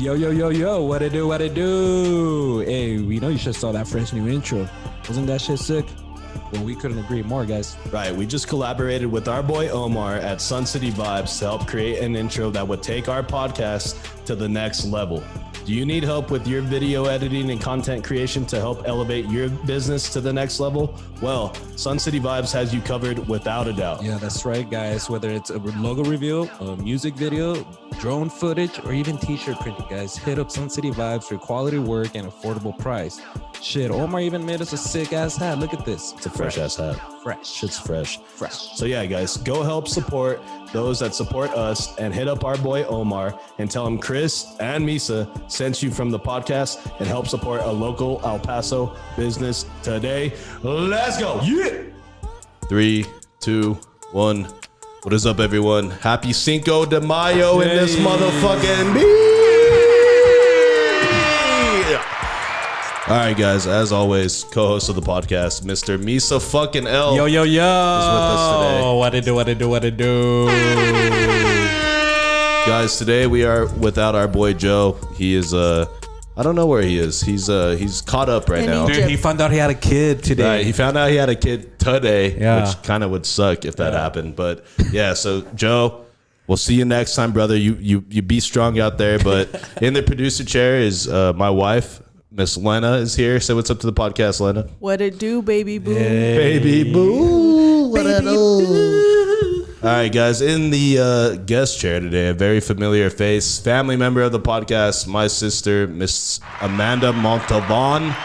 Yo, what it do? Hey, we know you should saw that fresh new intro. Wasn't that shit sick? Well, we couldn't agree more, guys. Right, we just collaborated with our boy Omar at Sun City Vibes to help create an intro that would take our podcast to the next level. Do you need help with your video editing and content creation to help elevate your business to the next level? Well, Sun City Vibes has you covered without a doubt. Yeah, that's right, guys. Whether it's a logo reveal, a music video, drone footage, or even t-shirt printing, guys, hit up Sun City Vibes for quality work and affordable price. Shit, Omar even made us a sick-ass hat. Look at this. It's a fresh-ass hat. Fresh. Shit's fresh. Fresh. So yeah, guys, go help support those that support us and hit up our boy Omar and tell him Chris and Misa sent you from the podcast and help support a local El Paso business today. Let's go. Yeah. 3, 2, 1. What is up, everyone? Happy Cinco de Mayo in this motherfucking beat. All right, guys, as always, co-host of the podcast, Mr. Misa fucking L. Yo. Is with us today. What it do? Guys, today we are without our boy Joe. He is I don't know where he is. He's caught up right now. Dude, he found out he had a kid today. Right, he found out he had a kid today, Yeah. which kind of would suck if that happened. But yeah, so Joe, we'll see you next time, brother. You be strong out there. But in the producer chair is my wife, Miss Lena, is here. Say what's up to the podcast, Lena. What it do, baby boo? Baby boo. What it do? All right, guys. In the guest chair today, a very familiar face, family member of the podcast, my sister, Miss Amanda Montalvan.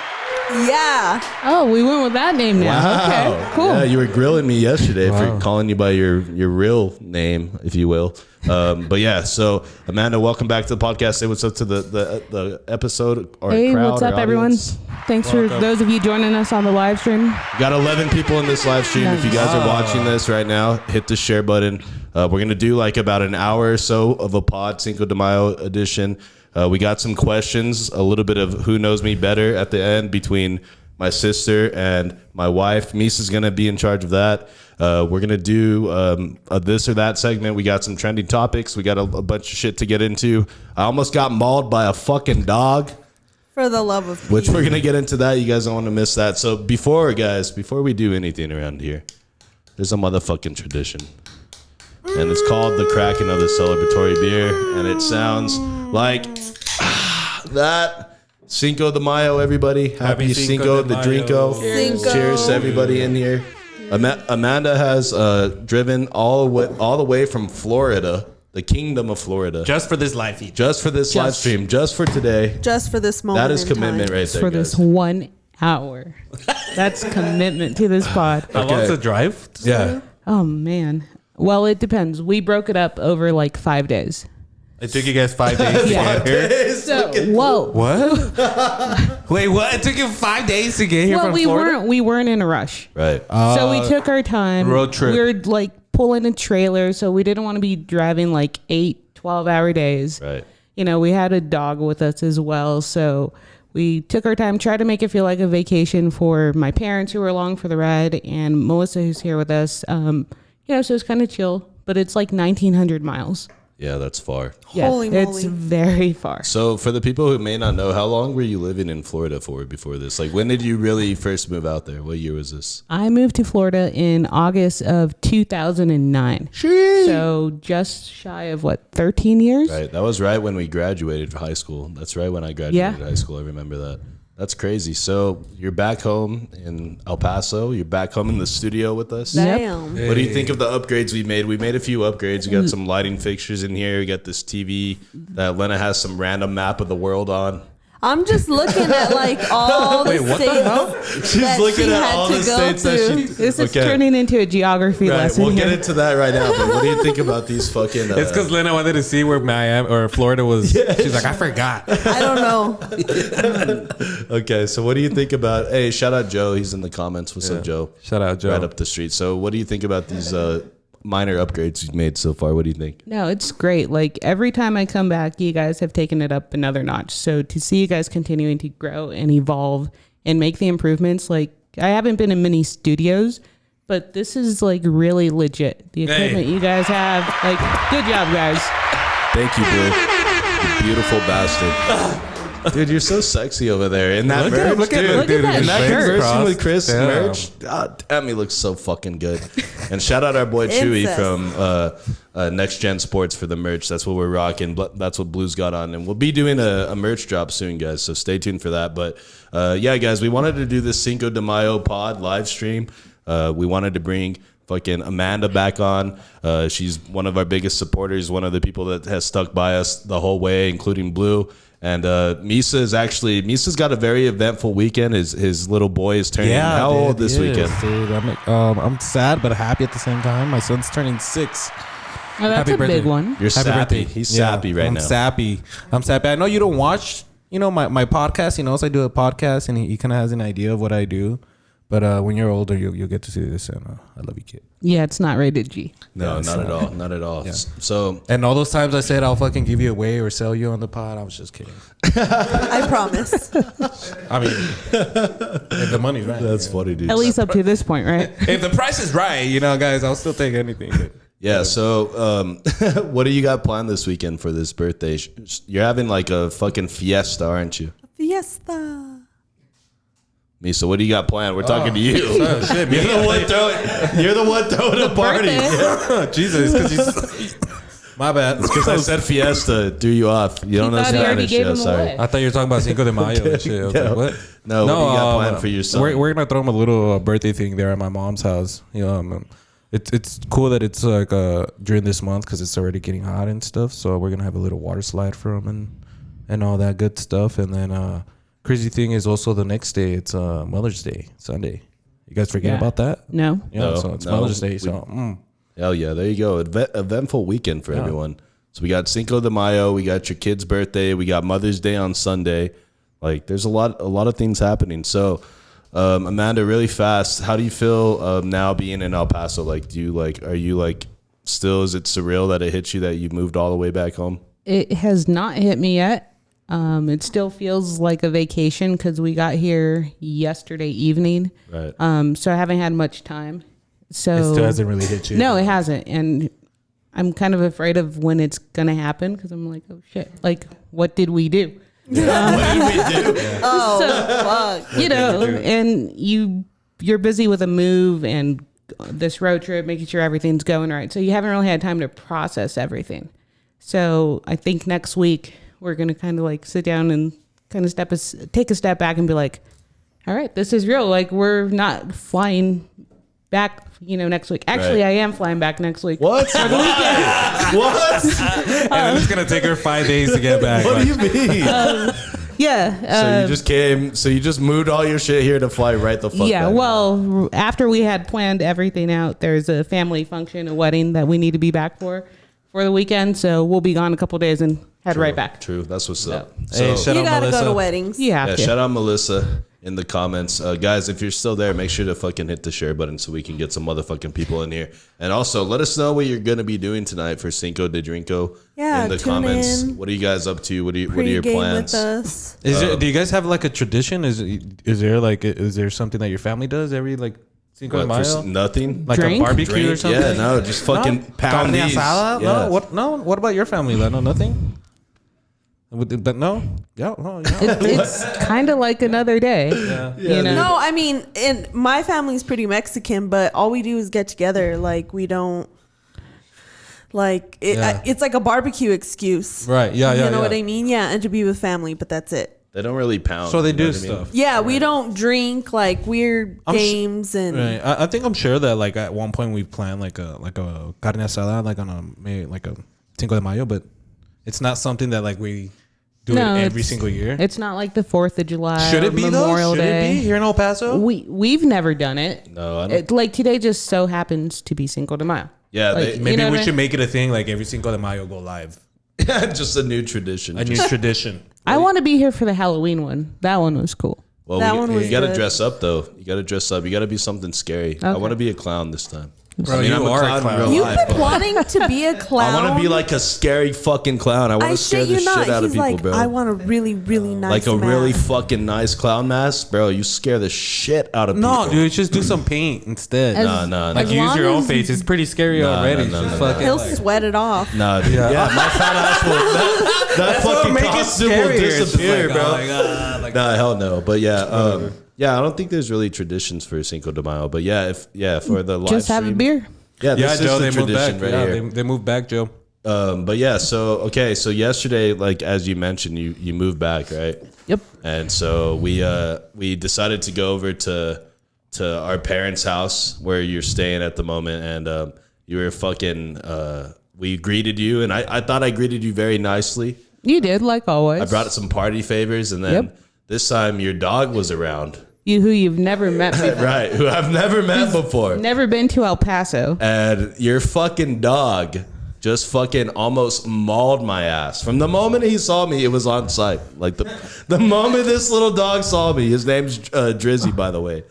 Yeah. Oh, we went with that name now. Wow. Okay, cool. Yeah, you were grilling me yesterday for calling you by your real name, if you will. But yeah, so Amanda, welcome back to the podcast. Say what's up to the episode or Hey, crowd. what's up, or everyone? audience. Thanks for those of you joining us on the live stream. We got 11 people in this live stream. If you guys are watching this right now, hit the share button. We're going to do like about an hour or so of a pod, Cinco de Mayo edition. We got some questions, a little bit of who knows me better at the end between my sister and my wife. Misa's going to be in charge of that. We're going to do a this or that segment. We got some trending topics. We got a bunch of shit to get into. I almost got mauled by a fucking dog. For the love of Which we're going to get into that. You guys don't want to miss that. So before we do anything around here, there's a motherfucking tradition. And it's called the cracking of the celebratory beer. And it sounds like that. Cinco de Mayo, everybody. Happy Cinco de Drinko. Cinco. Cheers to everybody in here. Amanda has driven all the way from Florida, the kingdom of Florida. Just for this live feed. Just for this live stream. Just for today. Just for this moment. That is commitment right there, For guys. this 1 hour. That's commitment to this pod. How long's the drive? Yeah. Oh, man. Well, it depends. We broke it up over like 5 days. It took you guys 5 days to get here. So, whoa. What? Wait, what? It took you 5 days to get here Well, from we Florida? weren't in a rush. Right. So we took our time. road trip. We were like pulling a trailer, so we didn't want to be driving like 12-hour days. Right. You know, we had a dog with us as well, so we took our time, tried to make it feel like a vacation for my parents who were along for the ride, and Melissa who's here with us. You know, so it's kind of chill, but it's like 1,900 miles. Yeah, that's far. Yeah, Holy it's moly. very far. So for the people who may not know, how long were you living in Florida for before this? Like, when did you really first move out there? What year was this? I moved to Florida in August of 2009. So just shy of 13 years? Right. That was right when we graduated from high school. That's right when I graduated high school. I remember that. That's crazy. So you're back home in El Paso. You're back home in the studio with us. Damn. What do you think of the upgrades we made? We made a few upgrades. We got some lighting fixtures in here. We got this TV that Lena has some random map of the world on. I'm just looking at like all the states. She's looking at all the states that she... This is turning into a geography Right, lesson. we'll get here. into that right now. But what do you think about these fucking... It's because Lena wanted to see where Miami or Florida was. She's like, I forgot. I don't know. Okay, so what do you think about... Hey, shout out Joe. He's in the comments. What's up, Joe? Shout out, Joe. Right up the street. So what do you think about these minor upgrades you've made so far? What do you think? No, it's great. Like every time I come back, you guys have taken it up another notch. So to see you guys continuing to grow and evolve and make the improvements, like I haven't been in many studios, but this is like really legit. The equipment you guys have, like, good job, guys. Thank you, bro. Beautiful bastard. Dude, you're so sexy over there. In that merch, Look at that in that shirt. conversing with Chris Damn. merch, God damn, he looks so fucking good. And shout out our boy Chewy from Next Gen Sports for the merch. That's what we're rocking. That's what Blue's got on. And we'll be doing a merch drop soon, guys. So stay tuned for that. But yeah, guys, we wanted to do this Cinco de Mayo pod live stream. We wanted to bring fucking Amanda back on. She's one of our biggest supporters, one of the people that has stuck by us the whole way, including Blue. And Misa's got a very eventful weekend. His little boy is turning how old this weekend? Dude, I'm sad but happy at the same time. My son's turning 6. Oh, that's Happy a birthday. big one. You're Happy sappy. birthday. He's sappy right now. I'm sappy. I know you don't watch, my podcast. He knows I do a podcast, and he kind of has an idea of what I do. But when you're older, you'll get to see this, and I love you, kid. Yeah, it's not rated G. No, not at all. Not at all. Yeah. So, and all those times I said I'll fucking give you away or sell you on the pod, I was just kidding. I promise. I mean, if the money's right. that's funny, dude. At least up to this point, right? If the price is right, guys, I'll still take anything. Yeah. So, what do you got planned this weekend for this birthday? You're having like a fucking fiesta, aren't you? Fiesta. Misa, what do you got planned? We're talking to you. Oh, shit, You're the one throwing a party. Jesus, because my bad. It's because I said fiesta, threw you off. You don't know thought he already Spanish. gave Yeah, him sorry. away. I thought you were talking about Cinco de Mayo and shit. I was like, what? No, what do you got planned for your son? We're gonna throw him a little birthday thing there at my mom's house. It's cool that it's like during this month because it's already getting hot and stuff. So we're gonna have a little water slide for him and all that good stuff. And then crazy thing is also the next day it's Mother's Day, Sunday. You guys forget about that? No. Yeah, No, so it's no. Mother's Day. So Hell yeah, there you go. Eventful weekend for everyone. So we got Cinco de Mayo, we got your kid's birthday, we got Mother's Day on Sunday. Like there's a lot of things happening. So Amanda, really fast, how do you feel now being in El Paso? Like are you still, is it surreal that it hits you that you moved all the way back home? It has not hit me yet. It still feels like a vacation because we got here yesterday evening. Right. So I haven't had much time. So it still hasn't really hit you. No, it hasn't. And I'm kind of afraid of when it's going to happen because I'm like, oh shit, like what did we do? What did we do? Oh, fuck. And you're busy with a move and this road trip, making sure everything's going right. So you haven't really had time to process everything. So I think next week we're going to kind of like sit down and kind of take a step back and be like, all right, this is real. Like we're not flying back, next week. Actually, Right. I am flying back next week. What? For the weekend? What? And then it's gonna take her 5 days to get back. What do you mean? Yeah. So you just came, so you just moved all your shit here to fly right the fuck Yeah, back. well, after we had planned everything out, there's a family function, a wedding that we need to be back for the weekend. So we'll be gone a couple days and head right back. True, that's what's up. Hey, So, shout You out gotta Melissa. go to weddings. You have yeah, to. shout out Melissa in the comments. Guys, if you're still there, make sure to fucking hit the share button so we can get some motherfucking people in here. And also, let us know what you're going to be doing tonight for Cinco de Drinko Yeah, in the tune comments. in. What are you guys up to? What are your Pre-game plans? with us. Do you guys have like a tradition? Is there something that your family does every like Cinco de What, for Mayo? nothing? Like Drink? a barbecue or Drink? something? Yeah, no, just fucking pound Carne these. asada? Yeah. No, what? No, what about your family? Leno? Nothing. But no, yeah, oh, yeah. It's kind of like another day. You know? No, I mean, and my family's pretty Mexican, but all we do is get together. Like we don't. Like Yeah. it's like a barbecue excuse. Right, yeah, You know yeah. what I mean? Yeah, and to be with family, but that's it. They don't really pound. So they you know do what I mean? stuff. Yeah, we don't drink like weird games and Right. I think I'm sure that like at one point we planned like a carne asada like on a Cinco de Mayo, but it's not something that like we do No, it every it's- single year. It's not like the 4th of July. Should or it be Memorial though? Should Day. it be here in El Paso? We've never done it. No, I don't. Like today just so happens to be Cinco de Mayo. Yeah, Like, they, you Maybe know we what I should mean? make it a thing like every Cinco de Mayo go live. just a new tradition. A new Just- tradition. I want to be here for the Halloween one. That one was cool. well, That one was you got to good. dress up though. You got to dress up. You got to be something scary. I Okay. want to be a clown this time. Bro, I mean, you I'm a are clown a in clown. real You've life, been but wanting to be a clown. I want to be like a scary fucking clown. I want I to scare shit the you shit not. out of He's people, like, bro. I want a really, really nice Like a really mask. fucking nice clown mask, bro. You scare the shit out of people. No, dude, just do some paint instead. No. Like As use long your own as- face. It's pretty scary No, already. no, Just no. fucking He'll like- sweat it off. Nah, dude. Yeah, my fat ass will. That what fucking make it costume will scarier. It's just disappear, like, bro. oh my God, like- Nah, hell no. But yeah, yeah. I don't think there's really traditions for Cinco de Mayo. But yeah, for the live Just have a stream- beer. Yeah, Yeah, this Joe, is they the moved back. tradition right Yeah, here. they moved back, Joe. But yeah, so yesterday, like as you mentioned, you moved back, right? Yep. And so we decided to go over to our parents' house where you're staying at the moment, and you were fucking. We greeted you, and I thought I greeted you very nicely. You did, like always. I brought some party favors, and then Yep. this time your dog was around, You who you've never met before. right? Who I've never met before. Never been to El Paso. And your fucking dog just fucking almost mauled my ass. From the moment he saw me, it was on sight. Like the moment this little dog saw me, his name's Drizzy, by the way,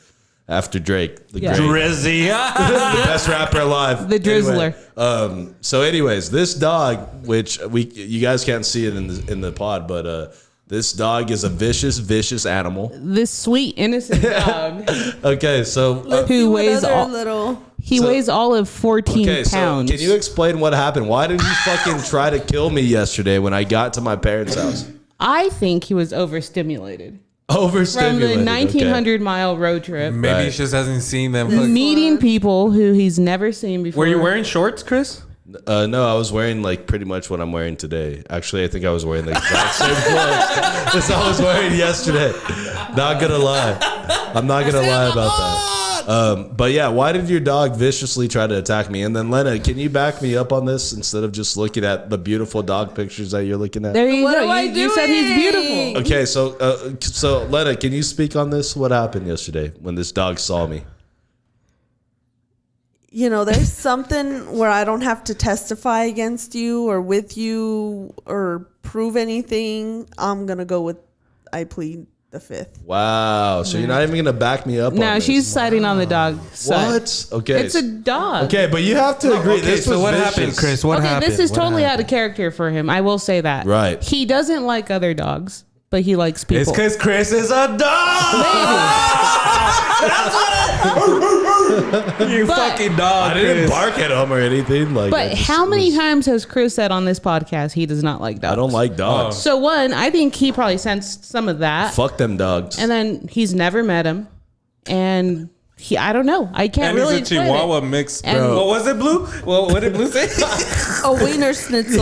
after Drake, the Yeah. great, Drizzy. the best rapper alive, The Drizzler. Anyway, so, anyways, this dog, which you guys can't see it in the pod, but this dog is a vicious animal. This sweet, innocent dog. Okay, so. Let's see Who what weighs other all- little. He So- weighs all of 14 Okay, so pounds. can you explain what happened? Why did you fucking try to kill me yesterday when I got to my parents' house? I think he was overstimulated. From Overstimulated. the 1900-mile road trip. Maybe Right. he just hasn't seen them. Fuck. Meeting people who he's never seen before. Were you wearing shorts, Chris? No, I was wearing like pretty much what I'm wearing today. Actually, I think I was wearing the exact same clothes as I was wearing yesterday. Not gonna lie. I'm not gonna lie about that. But yeah, why did your dog viciously try to attack me? And then Lena, can you back me up on this instead of just looking at the beautiful dog pictures that you're looking at? There you What go. am I You said he's doing? beautiful. Okay, so Lena, can you speak on this? What happened yesterday when this dog saw me? You know, there's something where I don't have to testify against you or with you or prove anything. I'm gonna go with I plead the fifth. Wow. So you're not even gonna back me up on No, this? she's siding on the dog side. What? Okay. It's a dog. Okay, but you have to agree. Okay, This so was what vicious. happened, Chris? What Okay, happened? this is What totally happened? out of character for him. I will say that. Right. He doesn't like other dogs, but he likes people. It's because Chris is a dog. You But- fucking dog. I didn't Chris. bark at him or anything. Like, But how many times has Chris said on this podcast he does not like dogs? I don't like dogs. So one, I think he probably sensed some of that. Fuck them dogs. And then he's never met him. And I don't know. I can't And really he's a explain Chihuahua it. mix. And- Bro. What was it, Blue? Well, what did Blue say? A wiener schnitzel.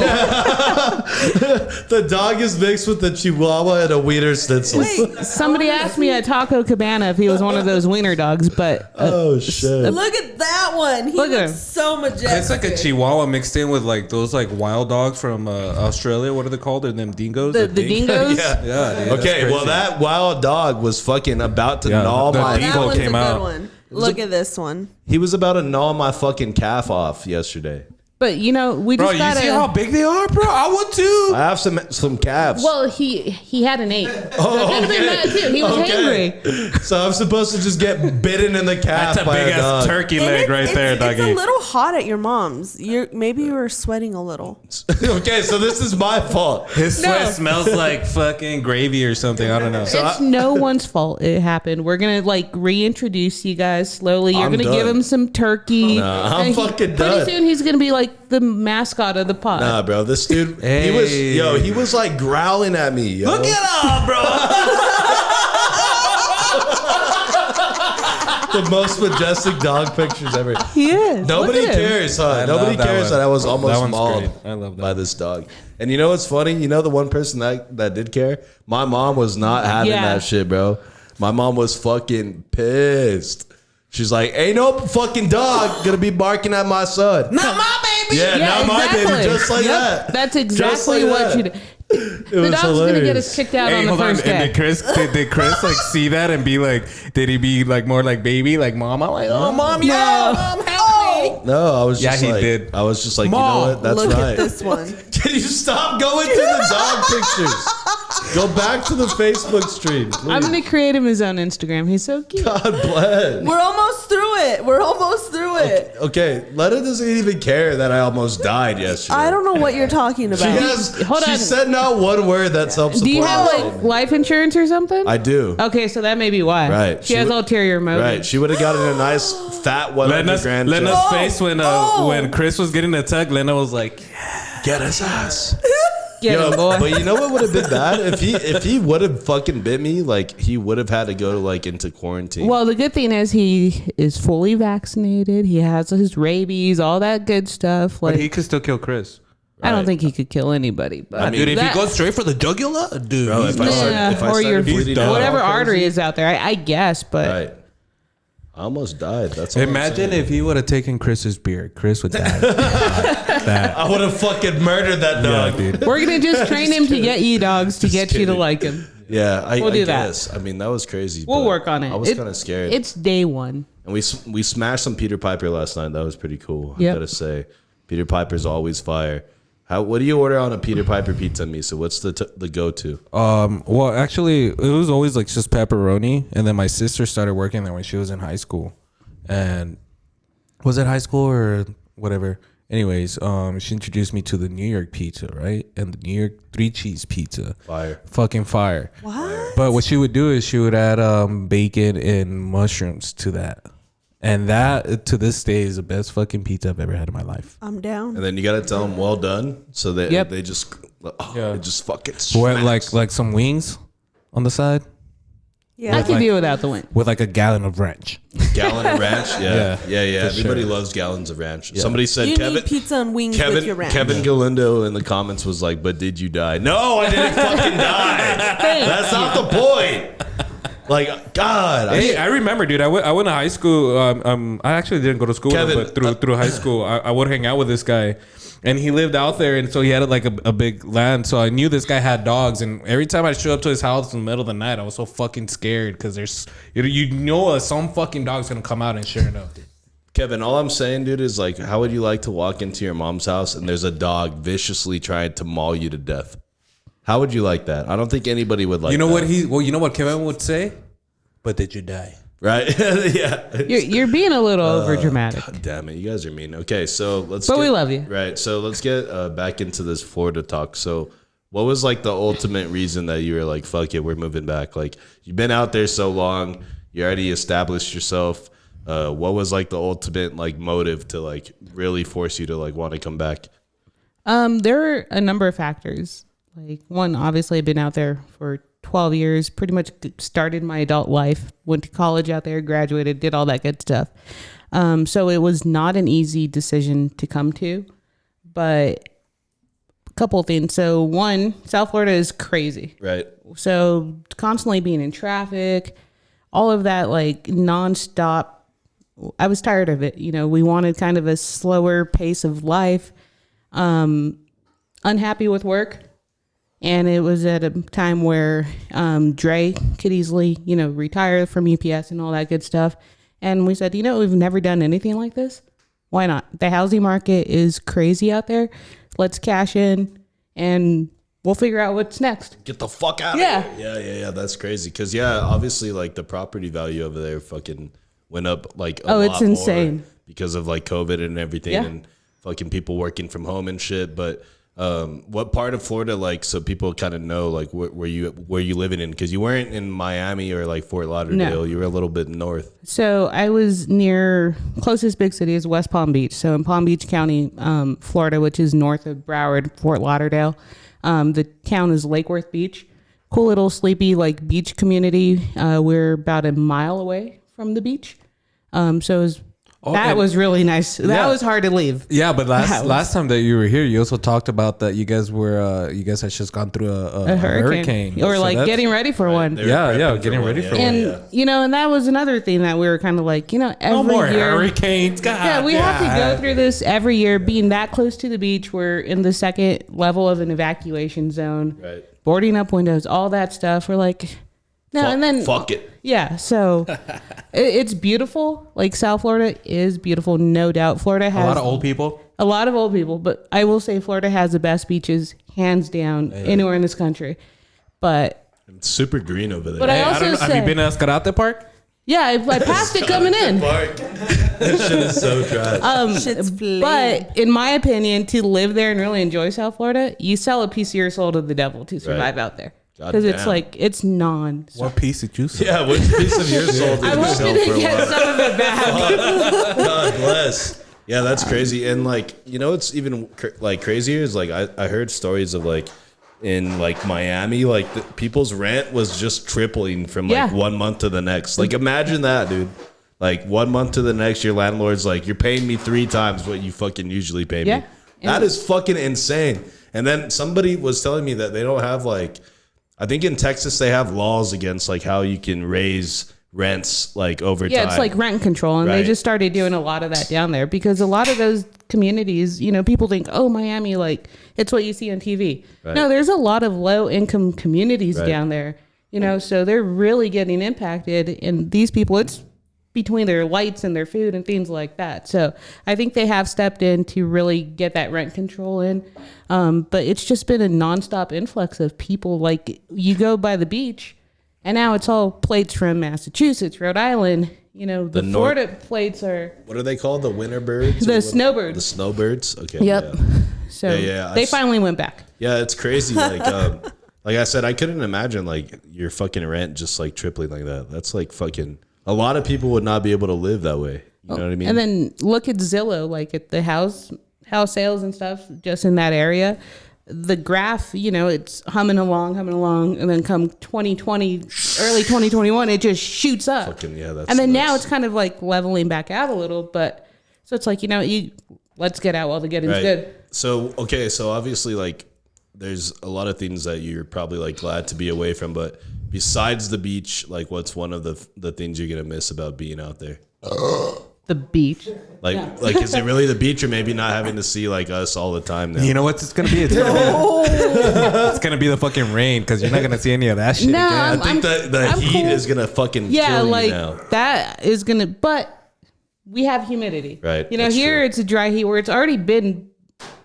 The dog is mixed with the Chihuahua and a wiener schnitzel. Wait, Somebody asked me at Taco Cabana if he was one of those wiener dogs, but Oh shit! look at that one. He Look at looks him. so majestic. It's like a Chihuahua mixed in with like those like wild dogs from Australia. What are they called? They're them dingoes. the dingoes. Yeah. Yeah. Dude, that's Okay. Well, crazy. that wild dog was fucking about to Yeah, gnaw the my. Devo that one's came a good out. one. Look at this one. He was about to gnaw my fucking calf off yesterday. But you know, we Bro, just you gotta. see how big they are, bro? I would too. I have some calves. Well, he hadn't ate. Oh, Could have been that too. He was hangry. So I'm supposed to just get bitten in the calf That's a by big a dog. ass turkey And leg right there, it's doggy. a little hot at your mom's. Maybe you were sweating a little. Okay, so this is my fault. His No. sweat smells like fucking gravy or something. I don't know. It's no one's fault it happened. We're gonna like reintroduce you guys slowly. You're I'm gonna give done. him some turkey. Nah, I'm And fucking pretty done. soon he's gonna be like the mascot of the pod. Nah, bro, this dude, Hey. he was like growling at me. Yo. Look at him, bro. the most majestic dog pictures ever. He is. Nobody Look at him. cares, huh? I Nobody love that cares one. that I was That almost one's mauled great. I love that. by this dog. And you know what's funny? You know the one person that did care? My mom was not having Yeah. that shit, bro. My mom was fucking pissed. She's like, ain't no fucking dog gonna be barking at my son. Not my baby. Yeah, not my baby, just like Yep, that. That's Just exactly like what that. you did. It The was dog's gonna get hilarious. us kicked out Hey, on the hold on. first And day. did Chris like see that and be like, did he be like more like baby, like mom? I'm like, oh, mom, yeah, mom, help me. No, I was Yeah, just he like, did. I was just like, Mom, you know what? That's Look right. at this one. Can you stop going to the dog pictures? Go back to the Facebook stream. Please. I'm gonna create him his own Instagram. He's so cute. God bless. We're almost through it. We're almost through it. Okay, Letta doesn't even care that I almost died yesterday. I don't know what you're talking about. She said not one word that self-support. Do you have like life insurance or something? I do. Okay, so that may be why. Right. She has ulterior motives. Right. She would have gotten a nice fat $100,000. Lena's face when Chris was getting attacked, Lena was like, get his ass. Get him, boy. But you know what would have been bad if he would have fucking bit me? Like he would have had to go to like into quarantine. Well, the good thing is he is fully vaccinated. He has his rabies, all that good stuff. Like but he could still kill Chris. I don't think he could kill anybody. But I mean, dude, if he goes straight for the jugular, dude, Bro, if I started bleeding out, whatever artery is out there, I guess. But right. I almost died. That's all imagine if he would have taken Chris's beard. Chris would die. I would have fucking murdered that dog. Yeah, dude. we're gonna just train him to get dogs to get you to like him. Yeah, I do guess. I mean, that was crazy. We'll but work on it. I was kind of scared. It's day one. And we smashed some Peter Piper last night. That was pretty cool. Yep. I gotta say, Peter Piper's always fire. What do you order on a Peter Piper pizza, Misa? What's the go-to? Well, actually, it was always like just pepperoni, and then my sister started working there when she was in high school, and was it high school or whatever? Anyways, she introduced me to the New York pizza, right? And the New York 3-cheese pizza, Fire, fucking fire. What? But what she would do is she would add bacon and mushrooms to that. And that, to this day, is the best fucking pizza I've ever had in my life. I'm down. and then you gotta tell them well done, so that Yep. they just Yeah. it just fucking What, smacks. like some wings on the side Yeah. I can deal without the wing. with like a gallon of ranch. gallon of ranch. Yeah, Yeah, Everybody sure. loves gallons of ranch. Somebody said You Kevin. need pizza and wings with your ranch. Kevin Galindo in the comments was like, "But did you die?" No, I didn't fucking die. That's not the point. Like, God. Hey, I remember, dude. I went to high school. I actually didn't go to school, Kevin, but through high school, I would hang out with this guy, and he lived out there, and so he had like a big land. So I knew this guy had dogs, and every time I show up to his house in the middle of the night, I was so fucking scared because there's some fucking dog's gonna come out, and sure enough, dude. Kevin, all I'm saying, dude, is like, how would you like to walk into your mom's house and there's a dog viciously trying to maul you to death? How would you like that? I don't think anybody would like You know that. you know what Kevin would say? But did you die? Right? Yeah. You're being a little over dramatic. God damn it. You guys are mean. Okay, so let's But we love you. Right. So let's get back into this Florida talk. So what was like the ultimate reason that you were like, fuck it, we're moving back? Like, you've been out there so long, you already established yourself. What was like the ultimate like motive to like really force you to like want to come back? There are a number of factors. Like one, obviously I've been out there for 12 years, pretty much started my adult life, went to college out there, graduated, did all that good stuff. So it was not an easy decision to come to, but a couple of things. So one, South Florida is crazy. Right. So constantly being in traffic, all of that, like nonstop. I was tired of it. You know, we wanted kind of a slower pace of life. Unhappy with work. And it was at a time where Dre could easily, retire from UPS and all that good stuff. And we said, we've never done anything like this. Why not? The housing market is crazy out there. Let's cash in and we'll figure out what's next. Get the fuck out Yeah. of here. Yeah. That's crazy. Because, obviously, like, the property value over there fucking went up, like, a lot it's insane. more because of, like, COVID and everything and fucking people working from home and shit. But what part of Florida, like, so people kind of know, like, where you living in? Because you weren't in Miami or, like, Fort Lauderdale. No. You were a little bit north. So I was near, closest big city is West Palm Beach. So in Palm Beach County, Florida, which is north of Broward, Fort Lauderdale. The town is Lake Worth Beach. Cool little sleepy like beach community. We're about a mile away from the beach. So that was really nice. That was hard to leave. Yeah, but last time that you were here, you also talked about that you guys had just gone through a hurricane. Or So like that's- getting ready for one. Getting ready for one. And and that was another thing that we were kind of like, every No more year. hurricanes. God, Yeah, we have to go through this every year. Being that close to the beach, we're in the second level of an evacuation zone. Right. Boarding up windows, all that stuff. We're like, no, and then Fuck it. yeah. So it's beautiful. Like South Florida is beautiful, no doubt. Florida has A lot of old people. but I will say Florida has the best beaches, hands down, anywhere in this country. But It's super green over there. But I also have you been to Escalante Park? Yeah, I passed it coming in. That shit is so trash. Shit's flame. But in my opinion, to live there and really enjoy South Florida, you sell a piece of your soul to the devil to survive out there. Because it's like, it's non. What piece did you sell? Yeah, which piece of your soul did I you wanted sell to for get what? some of it back. God bless. Yeah, that's crazy. And like, you know, it's even like crazier is like I heard stories of like in like Miami, like people's rent was just tripling from like 1 month to the next. Like imagine that, dude. Like 1 month to the next, your landlord's like, you're paying me 3 times what you fucking usually pay me. That is fucking insane. And then somebody was telling me that they don't have like, I think in Texas they have laws against like how you can raise rents like over time. Yeah, it's like rent control. And they just started doing a lot of that down there because a lot of those communities, you know, people think, oh, Miami, like it's what you see on TV. Right. No, there's a lot of low income communities down there, you know, so they're really getting impacted. And these people, it's between their lights and their food and things like that. So I think they have stepped in to really get that rent control in. But it's just been a nonstop influx of people. Like you go by the beach and now it's all plates from Massachusetts, Rhode Island. You know, the Florida plates are... What are they called? The winter birds? The snowbirds. The snowbirds? Okay. Yep. Yeah. So they finally went back. Yeah, it's crazy. Like, like I said, I couldn't imagine like your fucking rent just like tripling like that. That's like fucking... A lot of people would not be able to live that way. You know what I mean? And then look at Zillow, like at the house sales and stuff, just in that area. The graph, you know, it's humming along, and then come 2020, early 2021, it just shoots up. Fucking, yeah, that's and then nuts. now it's kind of like leveling back out a little, but so it's like, you know, let's get out while the getting's good. So, okay, so obviously like there's a lot of things that you're probably like glad to be away from, but besides the beach, like what's one of the things you're gonna miss about being out there? The beach. Like is it really the beach, or maybe not having to see like us all the time now? You know what it's gonna be? It's gonna be the fucking rain because you're not gonna see any of that shit No, again. I think the heat cool. is gonna fucking kill like you now. that is gonna, but we have humidity. Right, You know, that's here true. it's a dry heat where it's already been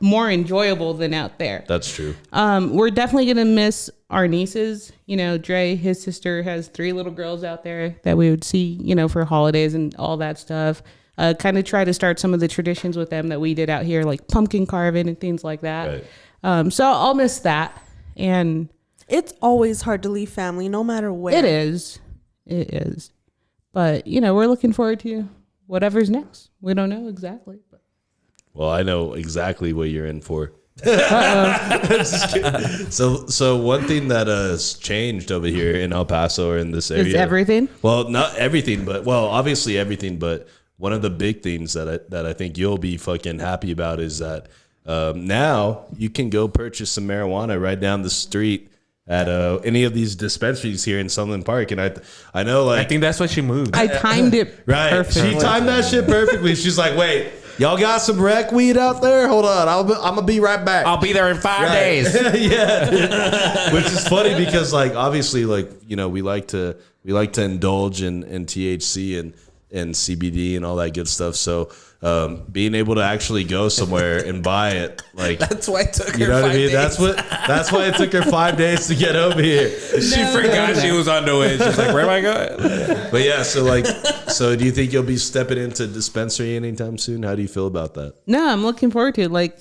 more enjoyable than out there. That's true. We're definitely gonna miss our nieces. You know, Dre, his sister, has 3 little girls out there that we would see, you know, for holidays and all that stuff. Kind of try to start some of the traditions with them that we did out here, like pumpkin carving and things like that. Right. So I'll miss that. And It's always hard to leave family, no matter where. it is. But, you know, we're looking forward to whatever's next. We don't know exactly. But. Well, I know exactly what you're in for. So one thing that has changed over here in El Paso or in this area Is everything? Well, not everything, but obviously everything. But one of the big things that I think you'll be fucking happy about is that now you can go purchase some marijuana right down the street at any of these dispensaries here in Sunland Park. And I know, like, I think that's why she moved. I timed it right. perfectly. She timed that shit perfectly. She's like, wait, y'all got some rec weed out there? Hold on, I'm gonna be right back. I'll be there in 5 days. Yeah, dude. Which is funny because, like, obviously, like, you know, we like to indulge in THC and CBD and all that good stuff. So being able to actually go somewhere and buy it, like, That's why it took her you know what I 5 mean? days. That's why it took her 5 days to get over here. She forgot she was on the way. She's like, where am I going? But yeah, so do you think you'll be stepping into dispensary anytime soon? How do you feel about that? No, I'm looking forward to it. Like,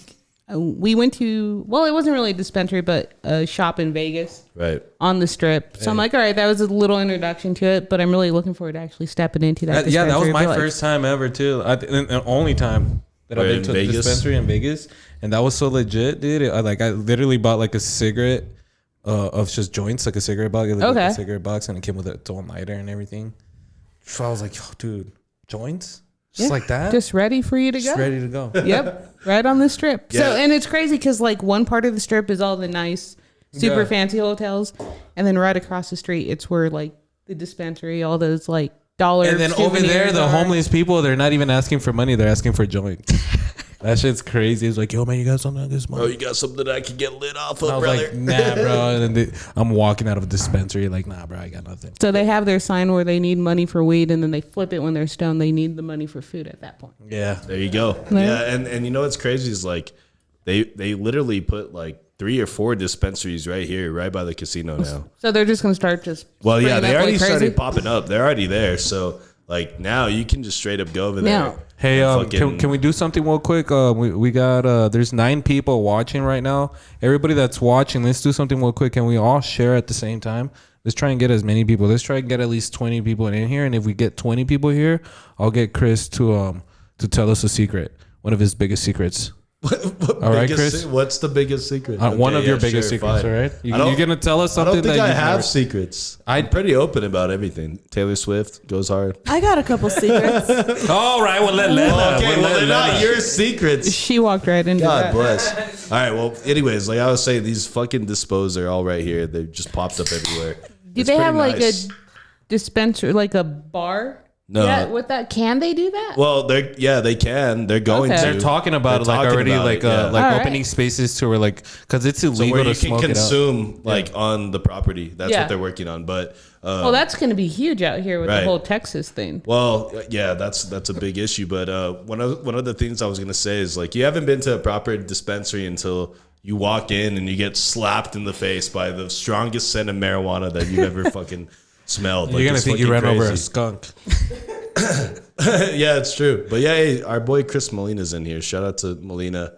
we went to, well, it wasn't really a dispensary, but a shop in Vegas. Right. On the strip. So I'm like, all right, that was a little introduction to it, but I'm really looking forward to actually stepping into that Yeah, that was dispensary. my But, like, first time ever too. The only time that I've Right, been in to a Vegas? dispensary in Vegas, and that was so legit, dude. I literally bought like a cigarette of just joints, like a cigarette box, like Okay. a cigarette box, and it came with its own lighter and everything. So I was like, yo, dude, joints, just like that, just ready for you to just go. ready to go. Yep, right on the strip. So, Yeah. and it's crazy because like one part of the strip is all the nice, super Yeah. fancy hotels, and then right across the street, it's where like the dispensary, all those like dollar. And then over there, souvenirs the are. homeless people, they're not even asking for money; they're asking for joints. That shit's crazy. It's like, yo, man, you got something like this, Bro, you got something that I can get lit off And I of, was brother? like, nah, bro. And then I'm walking out of a dispensary like, nah, bro, I got nothing. So they have their sign where they need money for weed, and then they flip it when they're stoned. They need the money for food at that point. Yeah. There you go. Right. Yeah, and you know what's crazy is like they literally put like 3 or 4 dispensaries right here, right by the casino now. So they're just gonna start just. Well, yeah, spraying they up already like crazy? started popping up. They're already there. So like now you can just straight up go over there. Now. Hey, and can we do something real quick? We got there's 9 people watching right now. Everybody that's watching, let's do something real quick. Can we all share at the same time? Let's try and get as many people. Let's try and get at least 20 people in here. And if we get 20 people here, I'll get Chris to tell us a secret, one of his biggest secrets. All right, Chris. What's the biggest secret? One of your biggest secrets, all right? You're gonna tell us something. I don't think that I have never... secrets. I'm pretty open about everything. Taylor Swift goes hard. I got a couple secrets. All right, well let Lena. Okay, well they're not your secrets. She walked right into God that. bless. All right, well, anyways, like I was saying, these fucking dispos are all right here. They just popped up everywhere. Do they have like a dispenser, like a bar? No. Yeah, with that, can they do that? Well, they can. They're going Okay. to. They're talking about it, They're like talking already, about like it, yeah. All right. opening spaces to where like, because it's So illegal where to you can smoke it out. consume like on the property. That's Yeah. what they're working on. But Well, that's going to be huge out here with Right. the whole Texas thing. well, yeah, that's a big issue. But one of the things I was gonna say is like you haven't been to a proper dispensary until you walk in and you get slapped in the face by the strongest scent of marijuana that you've ever fucking smelled. Like, You're gonna it's think you fucking ran over a crazy. skunk. Yeah, it's true. But yeah, hey, our boy Chris Molina's in here. Shout out to Molina,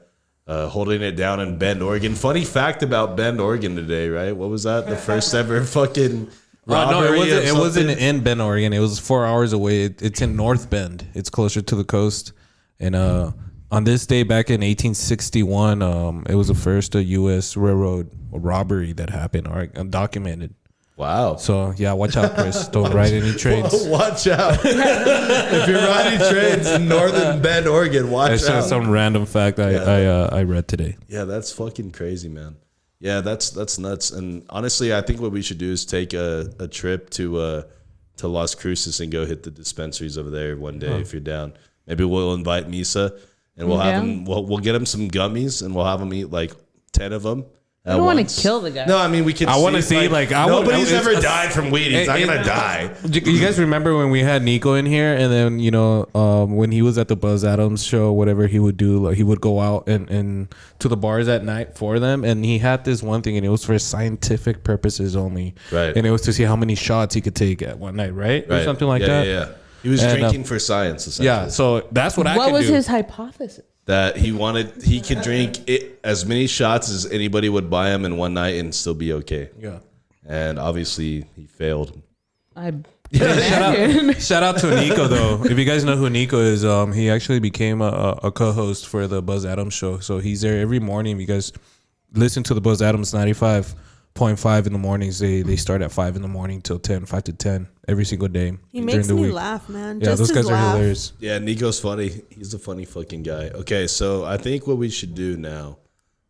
holding it down in Bend, Oregon. Funny fact about Bend, Oregon today, right? What was that? The first ever fucking robbery. No, it of wasn't something? in Bend, Oregon. It was 4 hours away. It's in North Bend. It's closer to the coast. And on this day back in 1861, it was the first U.S. railroad robbery that happened, or documented. Wow. So yeah, watch out, Chris. Don't ride any trains. Watch out. If you're riding trains in Northern Bend, Oregon, watch That's out. just some random fact I read today. Yeah, that's fucking crazy, man. Yeah, that's nuts. And honestly, I think what we should do is take a trip to Las Cruces and go hit the dispensaries over there one day if you're down. Maybe we'll invite Misa and we'll have him. We'll get him some gummies and we'll have him eat like 10 of them. I don't want to kill the guy. No, I mean we can. I wanna see, like, I wanna- nobody's it's- ever died from weed. He's not gonna die. You guys remember when we had Nico in here, and then when he was at the Buzz Adams show, whatever he would do, like he would go out and to the bars at night for them, and he had this one thing, and it was for scientific purposes only, Right. And it was to see how many shots he could take at one night, right, or something like that. Yeah. He was And, drinking for science, essentially. Yeah, so that's what I What could was do. his hypothesis? That he could drink as many shots as anybody would buy him in one night and still be okay. Yeah. And obviously he failed. I imagine. Shout out to Nico though. If you guys know who Nico is, he actually became a co-host for the Buzz Adams show. So he's there every morning. If you guys listen to the Buzz Adams 95.5 in the mornings, they start at 5 in the morning till 5 to 10 every single day. He during makes the me week. laugh, man. Yeah, Just those his guys are laugh. hilarious. Yeah, Nico's funny. He's a funny fucking guy. Okay, so I think what we should do now.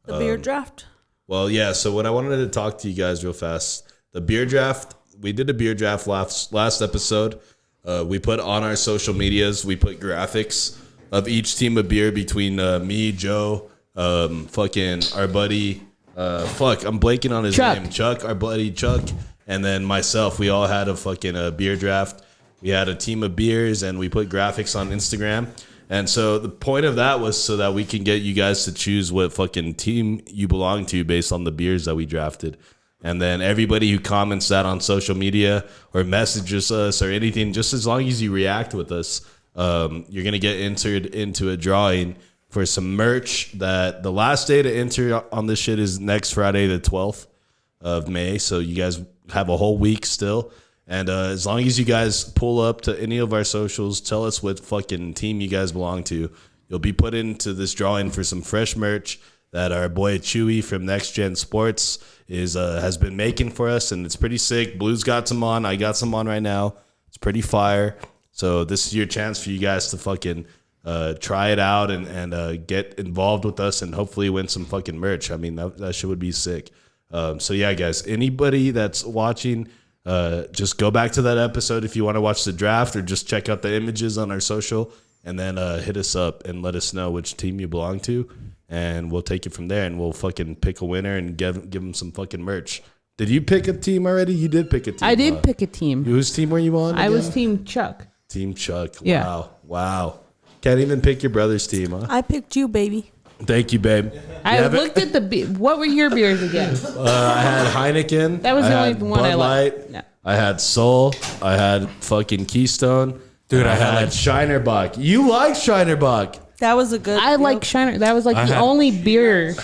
The beer draft. Well, yeah, so what I wanted to talk to you guys real fast. The beer draft, we did a beer draft last episode. We put on our social medias, we put graphics of each team of beer between me, Joe, fucking our buddy, I'm blanking on his Chuck. name. Chuck, our buddy Chuck, and then myself. We all had a fucking beer draft. We had a team of beers and we put graphics on Instagram. And so the point of that was so that we can get you guys to choose what fucking team you belong to based on the beers that we drafted. And then everybody who comments that on social media or messages us or anything, just as long as you react with us, you're going to get entered into a drawing for some merch. That the last day to enter on this shit is next Friday, the 12th of May. So you guys have a whole week still. And as long as you guys pull up to any of our socials, tell us what fucking team you guys belong to, you'll be put into this drawing for some fresh merch that our boy Chewy from Next Gen Sports has been making for us, and it's pretty sick. Blue's got some on. I got some on right now. It's pretty fire. So this is your chance for you guys to fucking try it out and get involved with us and hopefully win some fucking merch. I mean, that shit would be sick. So yeah, guys, anybody that's watching, just go back to that episode if you want to watch the draft, or just check out the images on our social, and then hit us up and let us know which team you belong to, and we'll take it from there, and we'll fucking pick a winner and give them some fucking merch. Did you pick a team already? You did pick a team. I did pick a team. Whose team were you on? I was again? Team Chuck. Team Chuck. Yeah. Wow. Can't even pick your brother's team, huh? I picked you, baby. Thank you, babe. I looked at the what were your beers again? I had Heineken. That was the I only had one I Bud liked. Light. No. I had Sol. I had fucking Keystone. Dude, and I had Shinerbach. You like Shinerbach? That was a good. I like Shiner. That was like the only beer.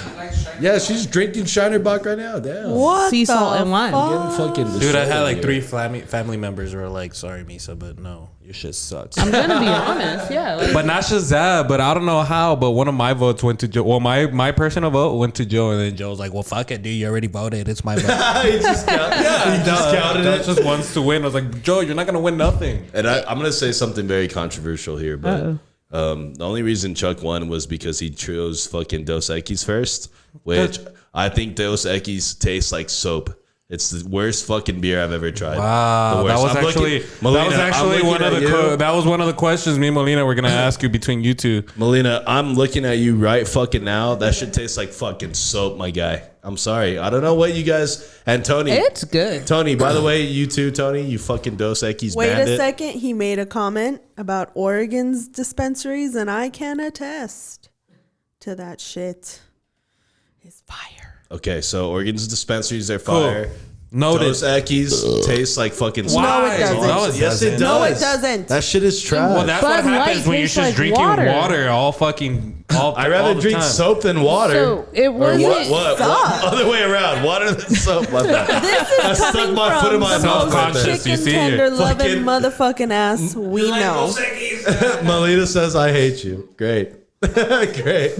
Yeah, she's drinking Shinerbach right now. Damn. What Sea the salt and lime. fuck? Getting fucking Dude, I had destroyed like here. 3 family members who were like, sorry, Misa, but no, your shit sucks. I'm gonna be honest. Yeah. Like, But not Shazam, but I don't know how, but one of my votes went to Joe. Well, my personal vote went to Joe, and then Joe was like, well, fuck it, dude. You already voted. It's my vote. He just counted Joe it. just wants to win. I was like, Joe, you're not going to win nothing. And I'm going to say something very controversial here, but the only reason Chuck won was because he chose fucking Dos Equis first, which I think Dos Equis tastes like soap. It's the worst fucking beer I've ever tried. Wow, The that worst. was actually one of the questions me and Molina were gonna ask you between you two. Molina, I'm looking at you right fucking now. That shit tastes like fucking soap, my guy. I'm sorry. I don't know what you guys and Tony. it's good. Tony, by the way, you too, Tony. You fucking Dos Equis Wait bandit. a second. He made a comment about Oregon's dispensaries, and I can attest to that shit. It's fire. Okay, so Oregon's dispensaries are fire. Noted. Dos Equis tastes like fucking soap. No, it doesn't. No, Yes, it does. No, it doesn't. That shit is trash. Well, that's Bud what happens Light when you're tastes just like drinking water. water all fucking. All, I'd all rather the drink time. soap than water. So it Or wasn't. what? Other way around. Water than soap. My bad. This is I stuck coming my from foot in my the mouth. Self-conscious, most you chicken see tender it. loving Fucking- motherfucking ass we know. Melita says, I hate you. Great. Great.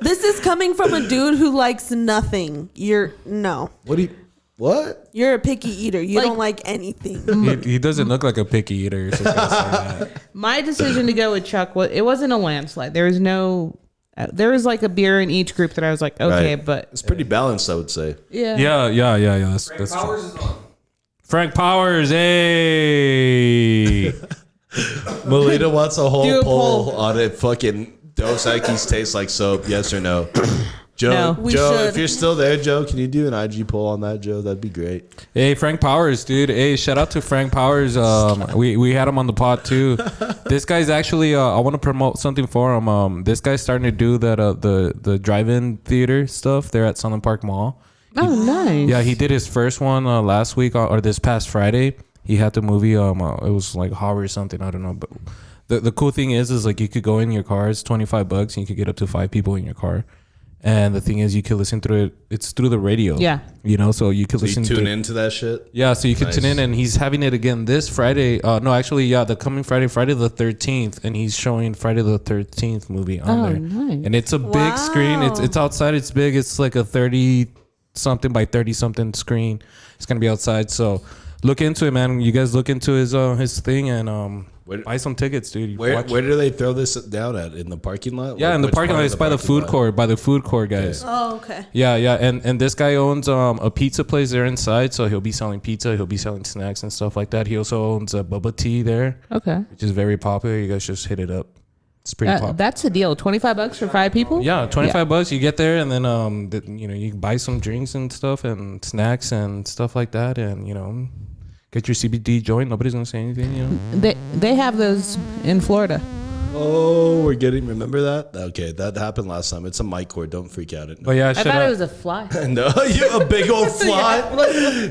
This is coming from a dude who likes nothing. What? You're a picky eater. You Like- don't like anything. He doesn't look like a picky eater. So just gonna say that. My decision to go with Chuck it wasn't a landslide. There was no. There was like a beer in each group that I was like, okay, Right. but It's pretty balanced, I would say. yeah. Yeah. That's true. Frank Powers, hey. Melita wants a Do whole a poll poll. on it. Fucking Dos Equis tastes like soap. Yes or no? Joe, No. We Joe, should. if you're still there, Joe, can you do an IG poll on that, Joe? That'd be great. Hey, Frank Powers, dude. Hey, shout out to Frank Powers. We had him on the pod too. This guy's actually. I want to promote something for him. This guy's starting to do that. The drive-in theater stuff there at Sunland Park Mall. Oh, nice. Yeah, he did his first one last week or this past Friday. He had the movie. It was like horror or something. I don't know. But the cool thing is like you could go in your car. It's $25, and you could get up to 5 people in your car. And the thing is, you can listen through it. It's through the radio. Yeah. You know, so you can So you listen. tune into that shit? Yeah, so you can Nice. tune in, and he's having it again this Friday. No, actually, yeah, the coming Friday the 13th, and he's showing Friday the 13th movie on there. Nice. And it's a big screen. It's outside. It's big. It's like a 30-something by 30-something screen. It's gonna be outside. So look into it, man. You guys look into his thing and buy some tickets, dude. Where Watch- do they throw this down at? In the parking lot? Yeah, in the Which parking part lot. of It's by the parking food lot? court. By the food court, guys. Oh, okay. Yeah, and this guy owns a pizza place there inside, so he'll be selling pizza, he'll be selling snacks and stuff like that. He also owns a bubble tea there, Okay. which is very popular. You guys just hit it up. It's pretty popular. That's a deal. $25 for 5 people. Yeah, $25. You get there, and then you can buy some drinks and stuff and snacks and stuff like that, and get your CBD joint. Nobody's gonna say anything. They have those in Florida. Oh, remember that? Okay, that happened last time. It's a mic cord. Don't freak out. But yeah, I shut thought up. it was a fly. No, you a big old fly.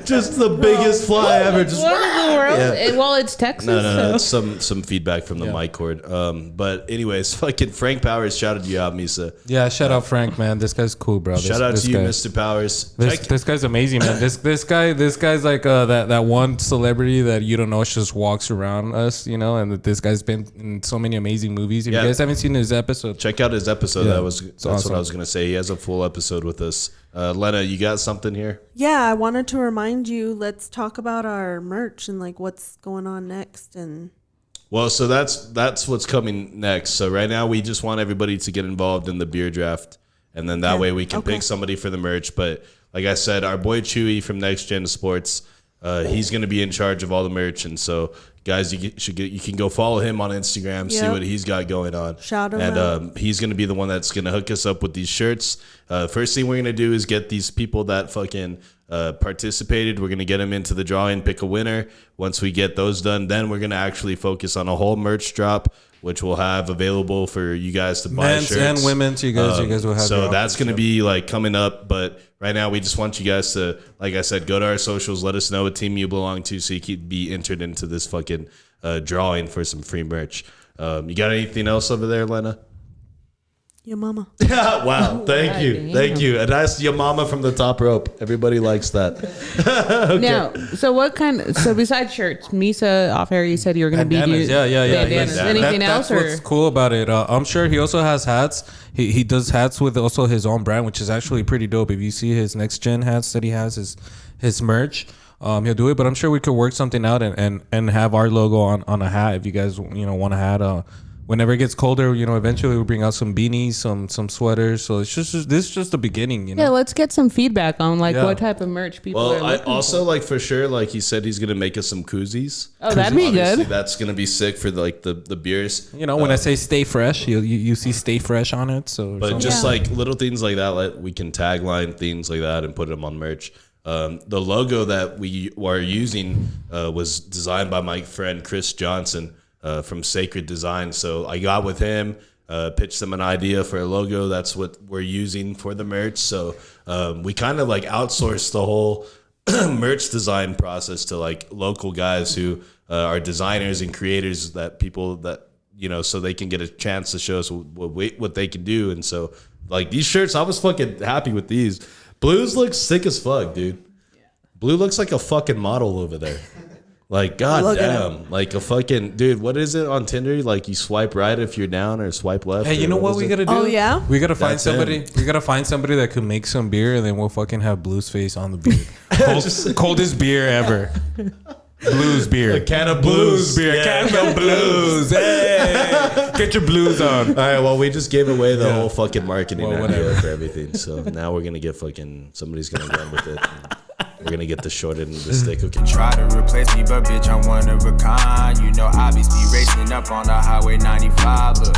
Just the biggest fly ever. Just What in the world? Yeah. Well, it's Texas. No. so- It's some feedback from the mic cord. But anyways, fucking Frank Powers shouted you out, Misa. Yeah, shout out Frank, man. This guy's cool, bro. Shout out this to you, guy. Mr. Powers. This guy's amazing, man. This guy's like that one celebrity that you don't know just walks around us, and that this guy's been in so many amazing movies. If Yeah. you guys haven't seen his episode, Check out his episode. Yeah, That's awesome. what I was gonna say. He has a full episode with us. Lena, you got something here? Yeah, I wanted to remind you, let's talk about our merch and like what's going on next. And Well, so that's what's coming next. So right now we just want everybody to get involved in the beer draft, and then that way we can pick somebody for the merch. But like I said, our boy Chewy from Next Gen Sports, he's going to be in charge of all the merch, and so guys, you can go follow him on Instagram, see Yep. what he's got going on. Shout him and out. he's going to be the one that's going to hook us up with these shirts. First thing we're going to do is get these people that fucking participated. We're going to get them into the drawing, pick a winner. Once we get those done, then we're going to actually focus on a whole merch drop, which we'll have available for you guys to buy. Men's shirts and women's, you guys will have. So that's going to be like coming up. But right now, we just want you guys to, like I said, go to our socials. Let us know what team you belong to, so you can be entered into this fucking drawing for some free merch. You got anything else over there, Lena? Your mama. Wow, thank you. And that's your mama from the top rope. Everybody likes that. Okay. Now, so besides shirts, Misa off air, you said you were going to be doing bandanas. Anything else? That's what's cool about it. I'm sure he also has hats. He does hats with also his own brand, which is actually pretty dope. If you see his next gen hats that he has, his merch, he'll do it. But I'm sure we could work something out and have our logo on a hat if you guys want a hat. Whenever it gets colder, eventually we'll bring out some beanies, some sweaters. So this is just the beginning, Yeah, let's get some feedback on what type of merch people are looking also for. like for sure, like he said, he's gonna make us some koozies. Oh, that'd be Obviously, good. That's gonna be sick for the beers. When I say stay fresh, you see stay fresh on it. So, but just like little things like that, like we can tagline things like that and put them on merch. The logo that we were using was designed by my friend Chris Johnson. From Sacred Design. So I got with him, pitched him an idea for a logo. That's what we're using for the merch. So we kind of like outsourced the whole merch design process to like local guys who are designers and creators, that people that, so they can get a chance to show us what they can do. And so like these shirts, I was fucking happy with these. Blues looks sick as fuck, dude. Blue looks like a fucking model over there. Like, goddamn, like a fucking dude. What is it on Tinder? Like, you swipe right if you're down, or swipe left. Hey, you know what we gotta do? Oh yeah, we gotta find somebody. We gotta find somebody that could make some beer, and then we'll fucking have Blue's face on the beer. Coldest beer ever. Blues beer. A can of blues beer. Yeah. Can of blues. Hey, get your blues on. All right. Well, we just gave away the whole fucking marketing idea for everything. So now we're gonna get somebody's gonna run with it. We're gonna get the short end of the stick. Okay. Try to replace me, but bitch, I'm one of a kind. You know I be racing up on the highway 95. Look,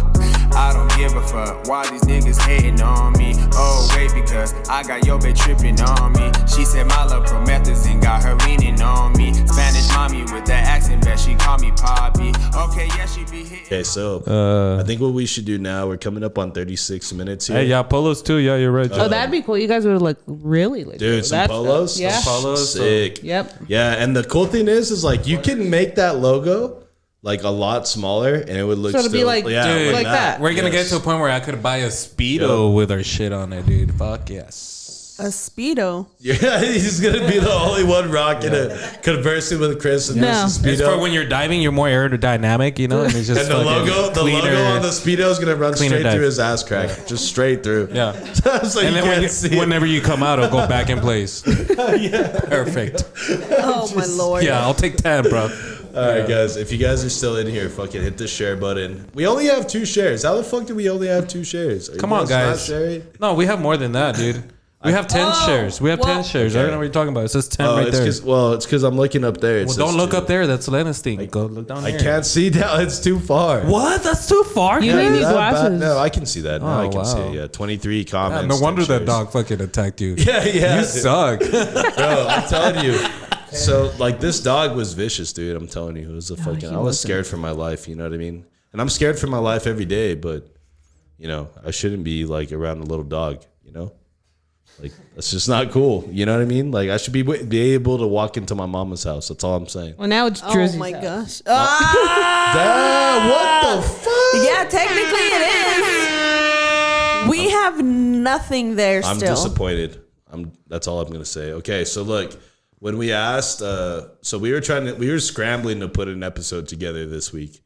I don't give a fuck why these niggas hating on me. Oh wait, because I got your bitch tripping on me. She said my love promethazine got her leaning on me. Spanish mommy with that accent, bet she call me Poppy. Okay, yeah, she be hitting. Okay, so I think what we should do now, we're coming up on 36 minutes here. Hey, yeah, polos too. Yeah, you're right. Oh, that'd be cool. You guys would look really legit. Dude, some polos? Dope. Yeah. Polos. Sick. Yep. Yeah, and the cool thing is like you can make that logo like a lot smaller, and it would look So it'd be like, dude, like that. We're gonna get to a point where I could buy a Speedo with our shit on it, dude. Fuck yes. a Speedo. Yeah, he's gonna be the only one rocking it, conversing with Chris and this Speedo. It's for when you're diving, you're more aerodynamic, And it's just and the logo on the Speedo is gonna run straight through his ass crack, just straight through. Yeah. So and you then can't see whenever you come out, it'll go back in place. Yeah. Perfect. Oh my lord. Yeah, I'll take 10, bro. All right, guys. If you guys are still in here, fucking hit the share button. We only have 2 shares. How the fuck do we only have 2 shares? Come on, guys. No, we have more than that, dude. We have 10 shares. We have 10 shares. I don't know what you're talking about. It says 10 right there. It's because I'm looking up there. Well, don't look up there. That's Lena's thing. Go look down there. I can't see down. It's too far. What? That's too far? You need glasses. No, I can see that. Now Oh, I can see wow. it. Yeah, 23 comments. No wonder 10 that dog fucking attacked you. Yeah. You suck. Bro, I'm telling you. So, like, this dog was vicious, dude. I'm telling you. It was a fucking... I was scared for my life, you know what I mean? And I'm scared for my life every day, but, I shouldn't be, like, around a little dog, Like, that's just not cool. You know what I mean? Like, I should be able to walk into my mama's house. That's all I'm saying. Well, now it's Oh Drizzy's my house. gosh. Damn, what the fuck? Yeah, technically it is. We have nothing there I'm still. disappointed. That's all I'm going to say. Okay, so look, when we asked, so we were scrambling to put an episode together this week.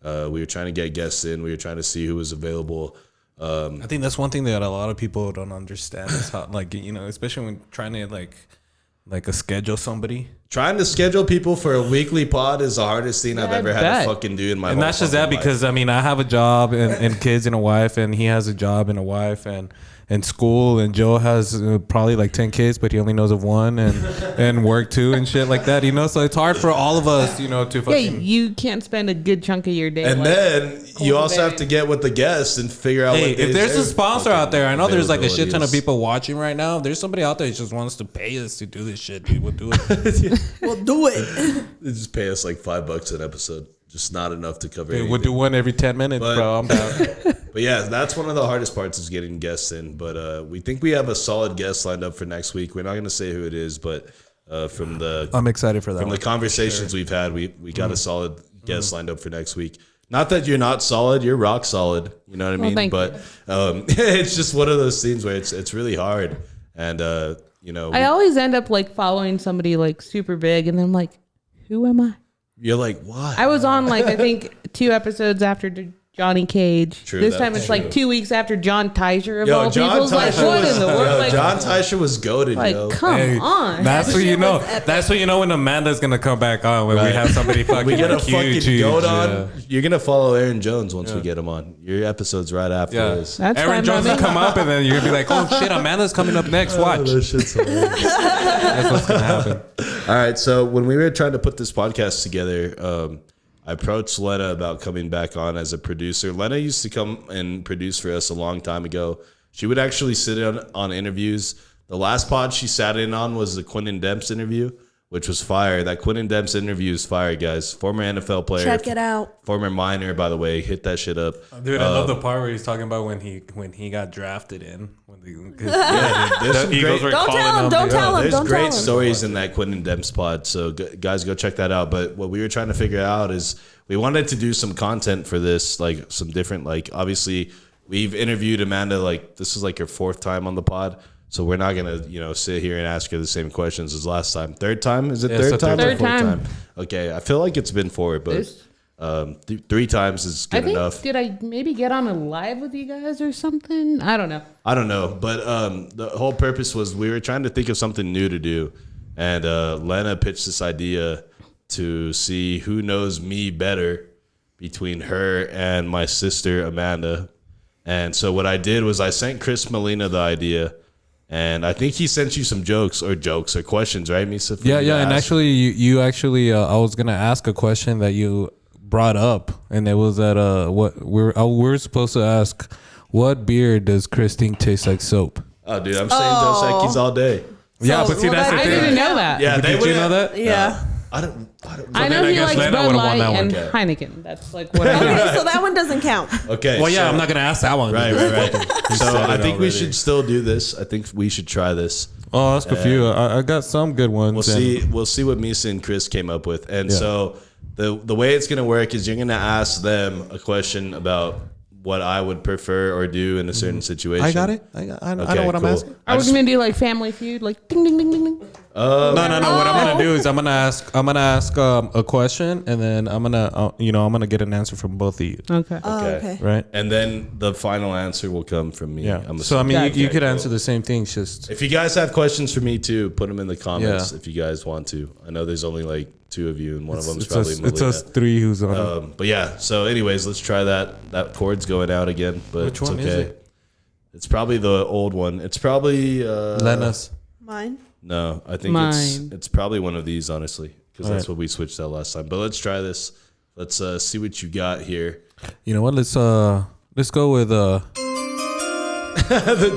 We were trying to get guests in. We were trying to see who was available. I think that's one thing that a lot of people don't understand is how, especially when trying to like a schedule somebody. Trying to schedule people for a weekly pod is the hardest thing I've ever had to fucking do in my life. And that's just that because, I have a job and kids and a wife, and he has a job and a wife and school, and Joe has probably like 10 kids, but he only knows of one, and work too and shit like that, So it's hard for all of us, to fucking... Yeah, you can't spend a good chunk of your day. And then you also have to get with the guests and figure out. Hey, what days if there's a their sponsor out there, I know there's like a shit ton of availability is. people watching right now. If there's somebody out there that just wants to pay us to do this shit, dude, we'll do it. We'll do it. They just pay us like $5 an episode. Just not enough to cover. Dude, we'll do one every 10 minutes, bro. I'm down. But yeah, that's one of the hardest parts is getting guests in. But we think we have a solid guest lined up for next week. We're not going to say who it is, but from the I'm excited for that. from the conversations we've had, we got a solid guest lined up for next week. Not that you're not solid, you're rock solid. You know what I mean? thank But it's just one of those things where it's really hard. And you know, I always end up like following somebody like super big, and then I'm like, who am I? you're like, why? I was on like I think 2 episodes after Johnny Cage. True, this that's time it's true. like 2 weeks after John Teicher of Yo, all John people. It's like Teicher what was, in the world? Like, John Teicher was goated, like yo. come on. That's when you know. That's when you know when Amanda's gonna come back on when we Right. have somebody fucking. We get a like fucking huge, goat yeah. on. You're gonna follow Aaron Jones once we get him on. Your episode's right after Yeah. this. That's Aaron fine Jones by will me. come up and then you're gonna be like, oh shit, Amanda's coming up next. Watch. That shit's hilarious. That's what's gonna happen. All right, so when we were trying to put this podcast together, I approached Lena about coming back on as a producer. Lena used to come and produce for us a long time ago. She would actually sit in on interviews. The last pod she sat in on was the Quentin Demps interview, which was fire. That Quentin Demps interview is fire, guys. Former NFL player. Check it out. Former minor, by the way. Hit that shit up. Dude, I love the part where he's talking about when he got drafted in. There's some Eagles great- were Don't calling tell him. him. Don't tell him. There's Don't tell great him. stories in that Quentin Demps pod, so guys, go check that out. But what we were trying to figure out is we wanted to do some content for this, like some different, like obviously we've interviewed Amanda, like this is like her 4th time on the pod, so we're not gonna sit here and ask her the same questions as last time. 3rd time? Is it Yeah, it's 3rd the time? or third 4th time. Okay, I feel like it's been 4, but 3 times is I good think enough. did I maybe get on a live with you guys or something? I don't know. I don't know, but the whole purpose was we were trying to think of something new to do, and Lena pitched this idea to see who knows me better between her and my sister Amanda. And so what I did was I sent Chris Molina the idea, and I think he sent you some jokes or questions, right, Misa? for Yeah, me to yeah, and ask? actually, you actually, I was gonna ask a question that you brought up, and it was that what we're supposed to ask, what beer does Chris think tastes like soap? Oh, dude, I'm saying Dos Equis all day. Yeah, but see, well, that's the I thing. didn't know that. Yeah, they Did you would know that? Yeah. I don't. I know then I he guess likes Lena Bud would've won Light that and one. Heineken. That's like what I know. Okay, so that one doesn't count. Okay. Well, yeah, so- I'm not gonna ask that one. Right. So said I it think we already. should still do this. I think we should try this. Oh, that's a few. I got some good ones. We'll see what Misa and Chris came up with. And Yeah. so the way it's gonna work is you're gonna ask them a question about what I would prefer or do in a certain situation. I got it. I know Okay, what I'm cool. asking. Are we gonna do like Family Feud, like ding ding ding ding ding? No. What I'm gonna do is I'm gonna ask a question, and then I'm gonna get an answer from both of you. Okay. Okay. Right? And then the final answer will come from me. Yeah. I'm So I mean, assuming. you could cool. answer the same thing. It's just If you guys have questions for me too, put them in the comments Yeah. if you guys want to. I know there's only like 2 of you, and one of them's it's probably us Melina. 3 who's on. it. But yeah, so anyways, let's try that. That cord's going out again, but Which it's one okay. is it? It's probably the old one. It's probably Lena's. Mine. No, I think Mine. it's probably one of these, honestly, because All that's right. what we switched out last time. But let's try this. Let's see what you got here. You know what? Let's go with The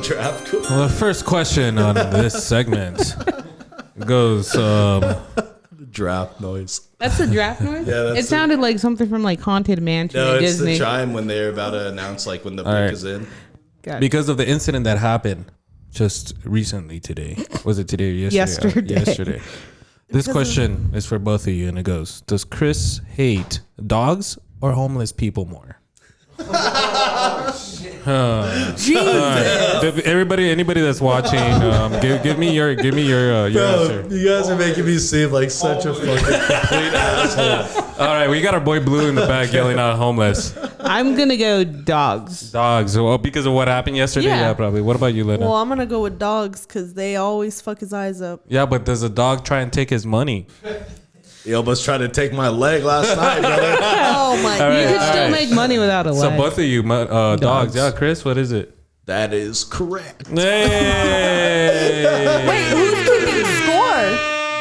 draft. well, the first question on this segment goes. The draft noise. That's the draft noise. Yeah, that's it sounded like something from like Haunted Mansion No, at it's Disney. the chime when they're about to announce like when the pick right. is in. Got it. Because of the incident that happened just recently today. Was it today or yesterday? Yesterday. Yesterday. This question is for both of you, and it goes: does Chris hate dogs or homeless people more? Anybody that's watching, give me your answer. You guys are making me seem like such a fucking complete asshole. All right, we got our boy Blue in the back yelling out homeless. I'm gonna go dogs. Dogs. Well, because of what happened yesterday? Yeah. Yeah, probably. What about you, Lena? Well, I'm gonna go with dogs because they always fuck his eyes up. Yeah, but does a dog try and take his money? He almost tried to take my leg last night, brother. Oh my god. You could still make money without a So leg. both of you, dogs. Yeah, Chris, what is it? That is correct. Hey! Wait, who's keeping score?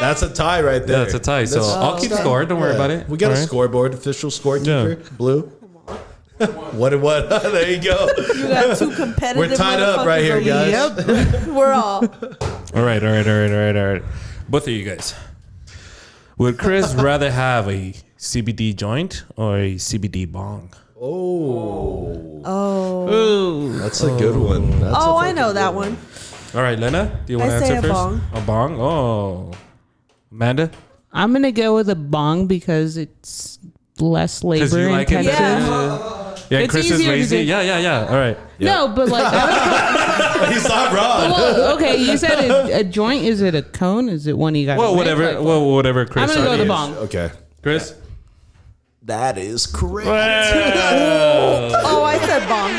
That's a tie right there. Yeah, it's a tie. So I'll keep score. Don't worry about it. We got All a right. scoreboard, official scorekeeper, Blue. What? There you go. You got two competitive. We're tied up right here, motherfuckers over guys. Yep. We're all. All right. Both of you guys. Would Chris rather have a CBD joint or a CBD bong? That's a good one. I know that one. All right, Lena, do you want to I say answer a first? bong. A bong? Oh. Amanda? I'm gonna go with a bong because it's less labor Because you like it intensive. better? Yeah, It's Chris is easier to lazy. do. Yeah. All right. No, but like, He's not wrong. well, okay, you said a joint. Is it a cone? Is it one you got? Well, whatever Chris I'm gonna go with the is. bong. Okay. Chris? That is correct. Oh, I said bong.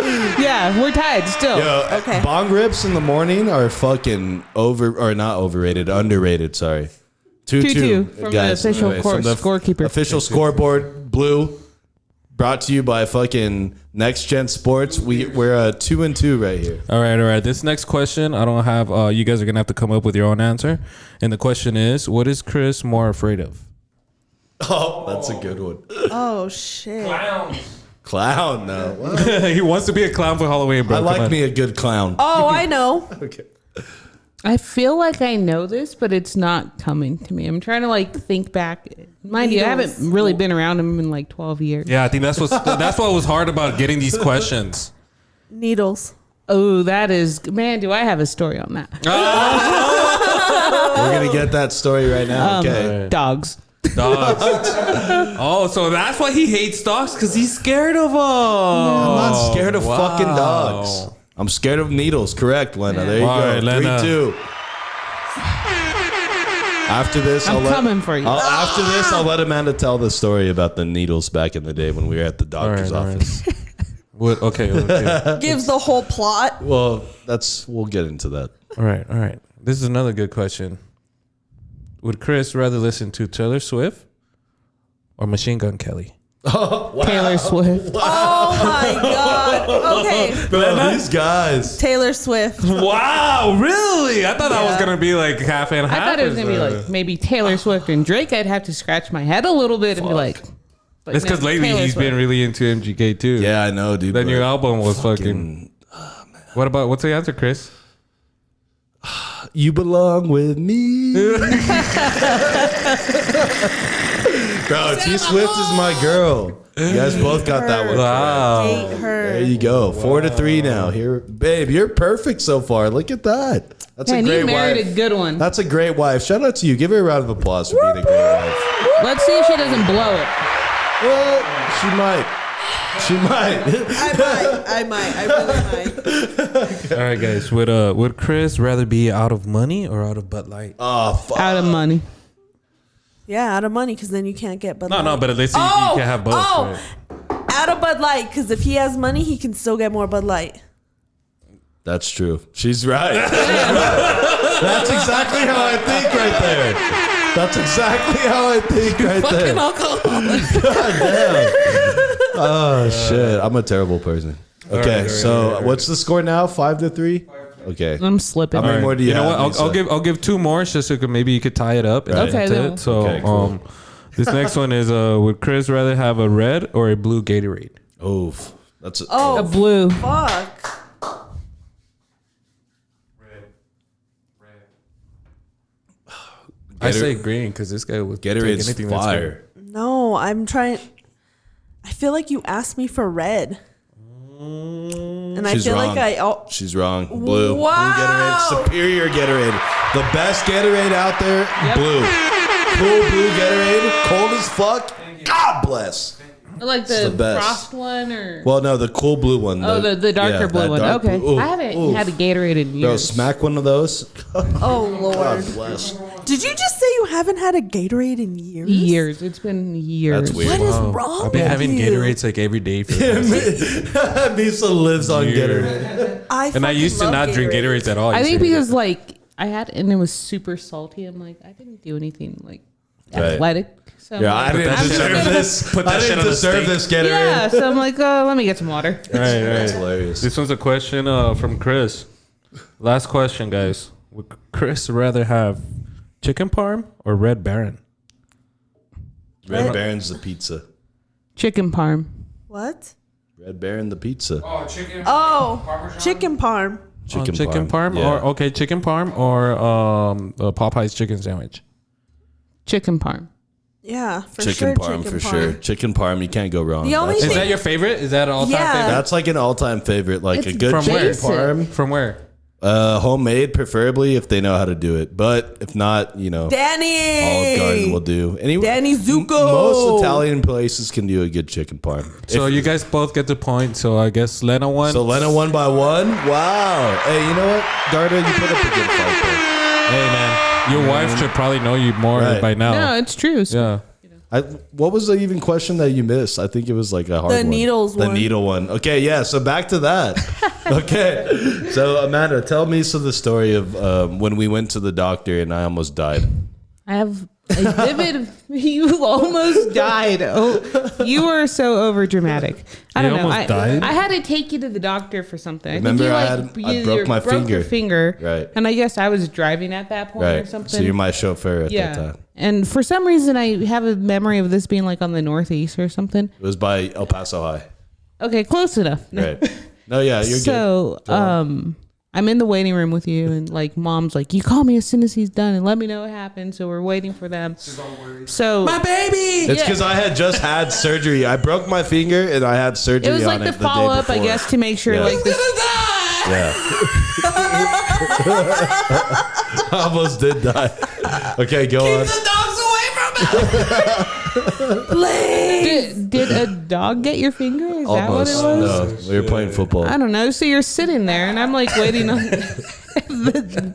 Yeah, we're tied still. Yo, Okay. Bong rips in the morning are fucking not overrated, underrated. Sorry. 2-2 from the official from the scorekeeper. Official scoreboard, blue. Brought to you by fucking Next Gen Sports. We're 2-2 right here. All right. This next question, I don't have. You guys are gonna have to come up with your own answer. And the question is, what is Chris more afraid of? Oh, that's a good one. Oh shit. Clown, no. What? He wants to be a clown for Halloween, bro. I Come like on. me a good clown. Oh, I know. Okay. I feel like I know this, but it's not coming to me. I'm trying to like think back. Mind you, I haven't really been around him in like 12 years. Yeah, I think that's what was hard about getting these questions. Needles. Oh, that is, man, do I have a story on that? We're going to get that story right now. Okay. Dogs. Dogs. Oh, so that's why he hates dogs, because he's scared of them. I'm not scared of fucking dogs. I'm scared of needles. Correct, Lena. There you All go. right, Lena. 3-2. After this, I'm coming for you. After this, I'll let Amanda tell the story about the needles back in the day when we were at the doctor's office. Okay. Gives the whole plot. Well, we'll get into that. All right. This is another good question. Would Chris rather listen to Taylor Swift or Machine Gun Kelly? Taylor Swift. Oh my god. Okay. Bro, these guys. Taylor Swift. Wow, really? I thought that was gonna be like half and half. I thought it was going to be like maybe Taylor Swift and Drake. I'd have to scratch my head a little bit and be like. But It's because no, lately Taylor he's Swift. been really into MGK too. Yeah, I know, dude. Then but your album was fucking. What's the answer, Chris? You belong with me. Bro, T Swift is my girl. You guys both got that one. Wow. Hate her. There you go. 4-3 now. Here, babe, you're perfect so far. Look at that. That's Man, a great you married wife. a good one. That's a great wife. Shout out to you. Give her a round of applause for being a great wife. Let's see if she doesn't blow it. Well, she might. She might. I might. I really might. All right, guys. Would Chris rather be out of money or out of Bud Light? Oh, fuck. Out of money. Yeah, out of money because then you can't get Bud Light. No, but at least you can have both. Right? Out of Bud Light because if he has money, he can still get more Bud Light. That's true. She's right. That's exactly how I think right there. That's exactly how I think right there. God damn. Oh, shit. I'm a terrible person. Okay, right, so what's the score now? 5-3? Okay. I'm slipping. How many more do you You know have? what? Lisa? I'll give two more just so maybe you could tie it up. and Right. that's Okay, then. it. So Okay, cool. this next one is would Chris rather have a red or a blue Gatorade? Oof. That's a, Oh, A blue. fuck. I say green because this guy would take Gatorade's anything that's fire. No, I'm trying. I feel like you asked me for red. And I She's feel wrong. like She's wrong. Blue. Wow. Blue Gatorade. Superior Gatorade. The best Gatorade out there. Blue. Cool blue Gatorade. Cold as fuck. God bless. Like the the best. frost one or. Well, no, the cool blue one. The darker yeah, blue that one. dark Okay. blue. Ooh, I haven't ooh. had a Gatorade in Bro, years. smack one of those. Oh Lord. God bless. Did you just say you haven't had a Gatorade in years? Years. It's been years. That's weird. What is Wow. wrong I've been with having you? Gatorades like every day for the past Misa lives on year. Gatorade. I And I fucking used to love not drink Gatorades at all. I used think to hate because it. like I had and it was super salty. I'm like I didn't do anything like Right. athletic. So I'm Yeah, like, I didn't that shit deserve on the- this. put that I shit didn't on the deserve steak. this Gatorade. yeah. So I'm like, let me get some water. Right. That's hilarious. This one's a question from Chris. Last question, guys. Would Chris rather have chicken parm or Red Baron? Red Baron's the pizza. Chicken parm. What? Red Baron the pizza. Oh, chicken. Chicken parm. Chicken parm, Yeah. or chicken parm, or Popeye's chicken sandwich. Chicken parm. Yeah, for Chicken sure. parm for sure. Chicken parm, you can't go wrong. The only That's, Is that your favorite? Is that an all-time Yeah. favorite? that's like an all-time favorite. Like It's a good from chicken where? parm. From where? Homemade, preferably, if they know how to do it. But if not, Danny. Olive Garden will do. Danny Zuko. Most Italian places can do a good chicken parm. So you guys both get the point. So I guess Lena won. So Lena won by 1. Wow. Hey, you know what, Darda, you put up a good fight there. Hey man, your wife should probably know you more Right. by now. No, it's true. Yeah. What was the even question that you missed? I think it was like a hard one. The needles The one. needle one. Okay, yeah. So back to that. Okay. So Amanda, tell me the story of when we went to the doctor and I almost died. I have a vivid. You almost died. Oh, you were so over dramatic. I You don't know. almost died? I had to take you to the doctor for something. Remember, I think you, I broke my broke your finger. finger. Right. And I guess I was driving at that point or Right. something. So you're my chauffeur at that yeah. time. And for some reason, I have a memory of this being like on the Northeast or something. It was by El Paso High. Okay, close enough. Right. No, yeah, you're So, I'm in the waiting room with you, and like mom's like, you call me as soon as he's done and let me know what happened. So we're waiting for them. So good. It's because I had just had surgery. I broke my finger and I had surgery. it was like on the it follow up, I before. guess, to make sure Yeah. like this. Yeah. I almost did die. Okay, go on. Did a dog get your finger? Is that what it was? No, we were playing football. I don't know. So you're sitting there, and I'm like waiting on the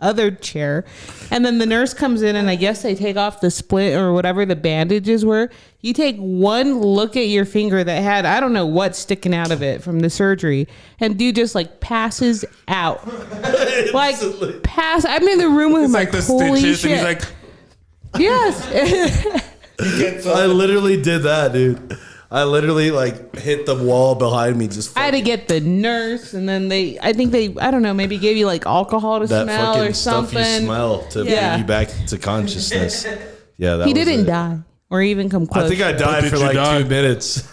other chair, and then the nurse comes in, and I guess they take off the splint or whatever the bandages were. You take one look at your finger that had I don't know what's sticking out of it from the surgery, and dude just like passes out, like pass. I'm in the room with It's my like the holy stitches, shit. and he's like, yes. I literally did that, dude. I literally like hit the wall behind me. Just I had to get the nurse, and then I don't know, maybe gave you like alcohol to that smell fucking or stuff something. you smell to Yeah. bring you back to consciousness. Yeah, that He was didn't it. die or even come close. I think I died did for you like die? 2 minutes.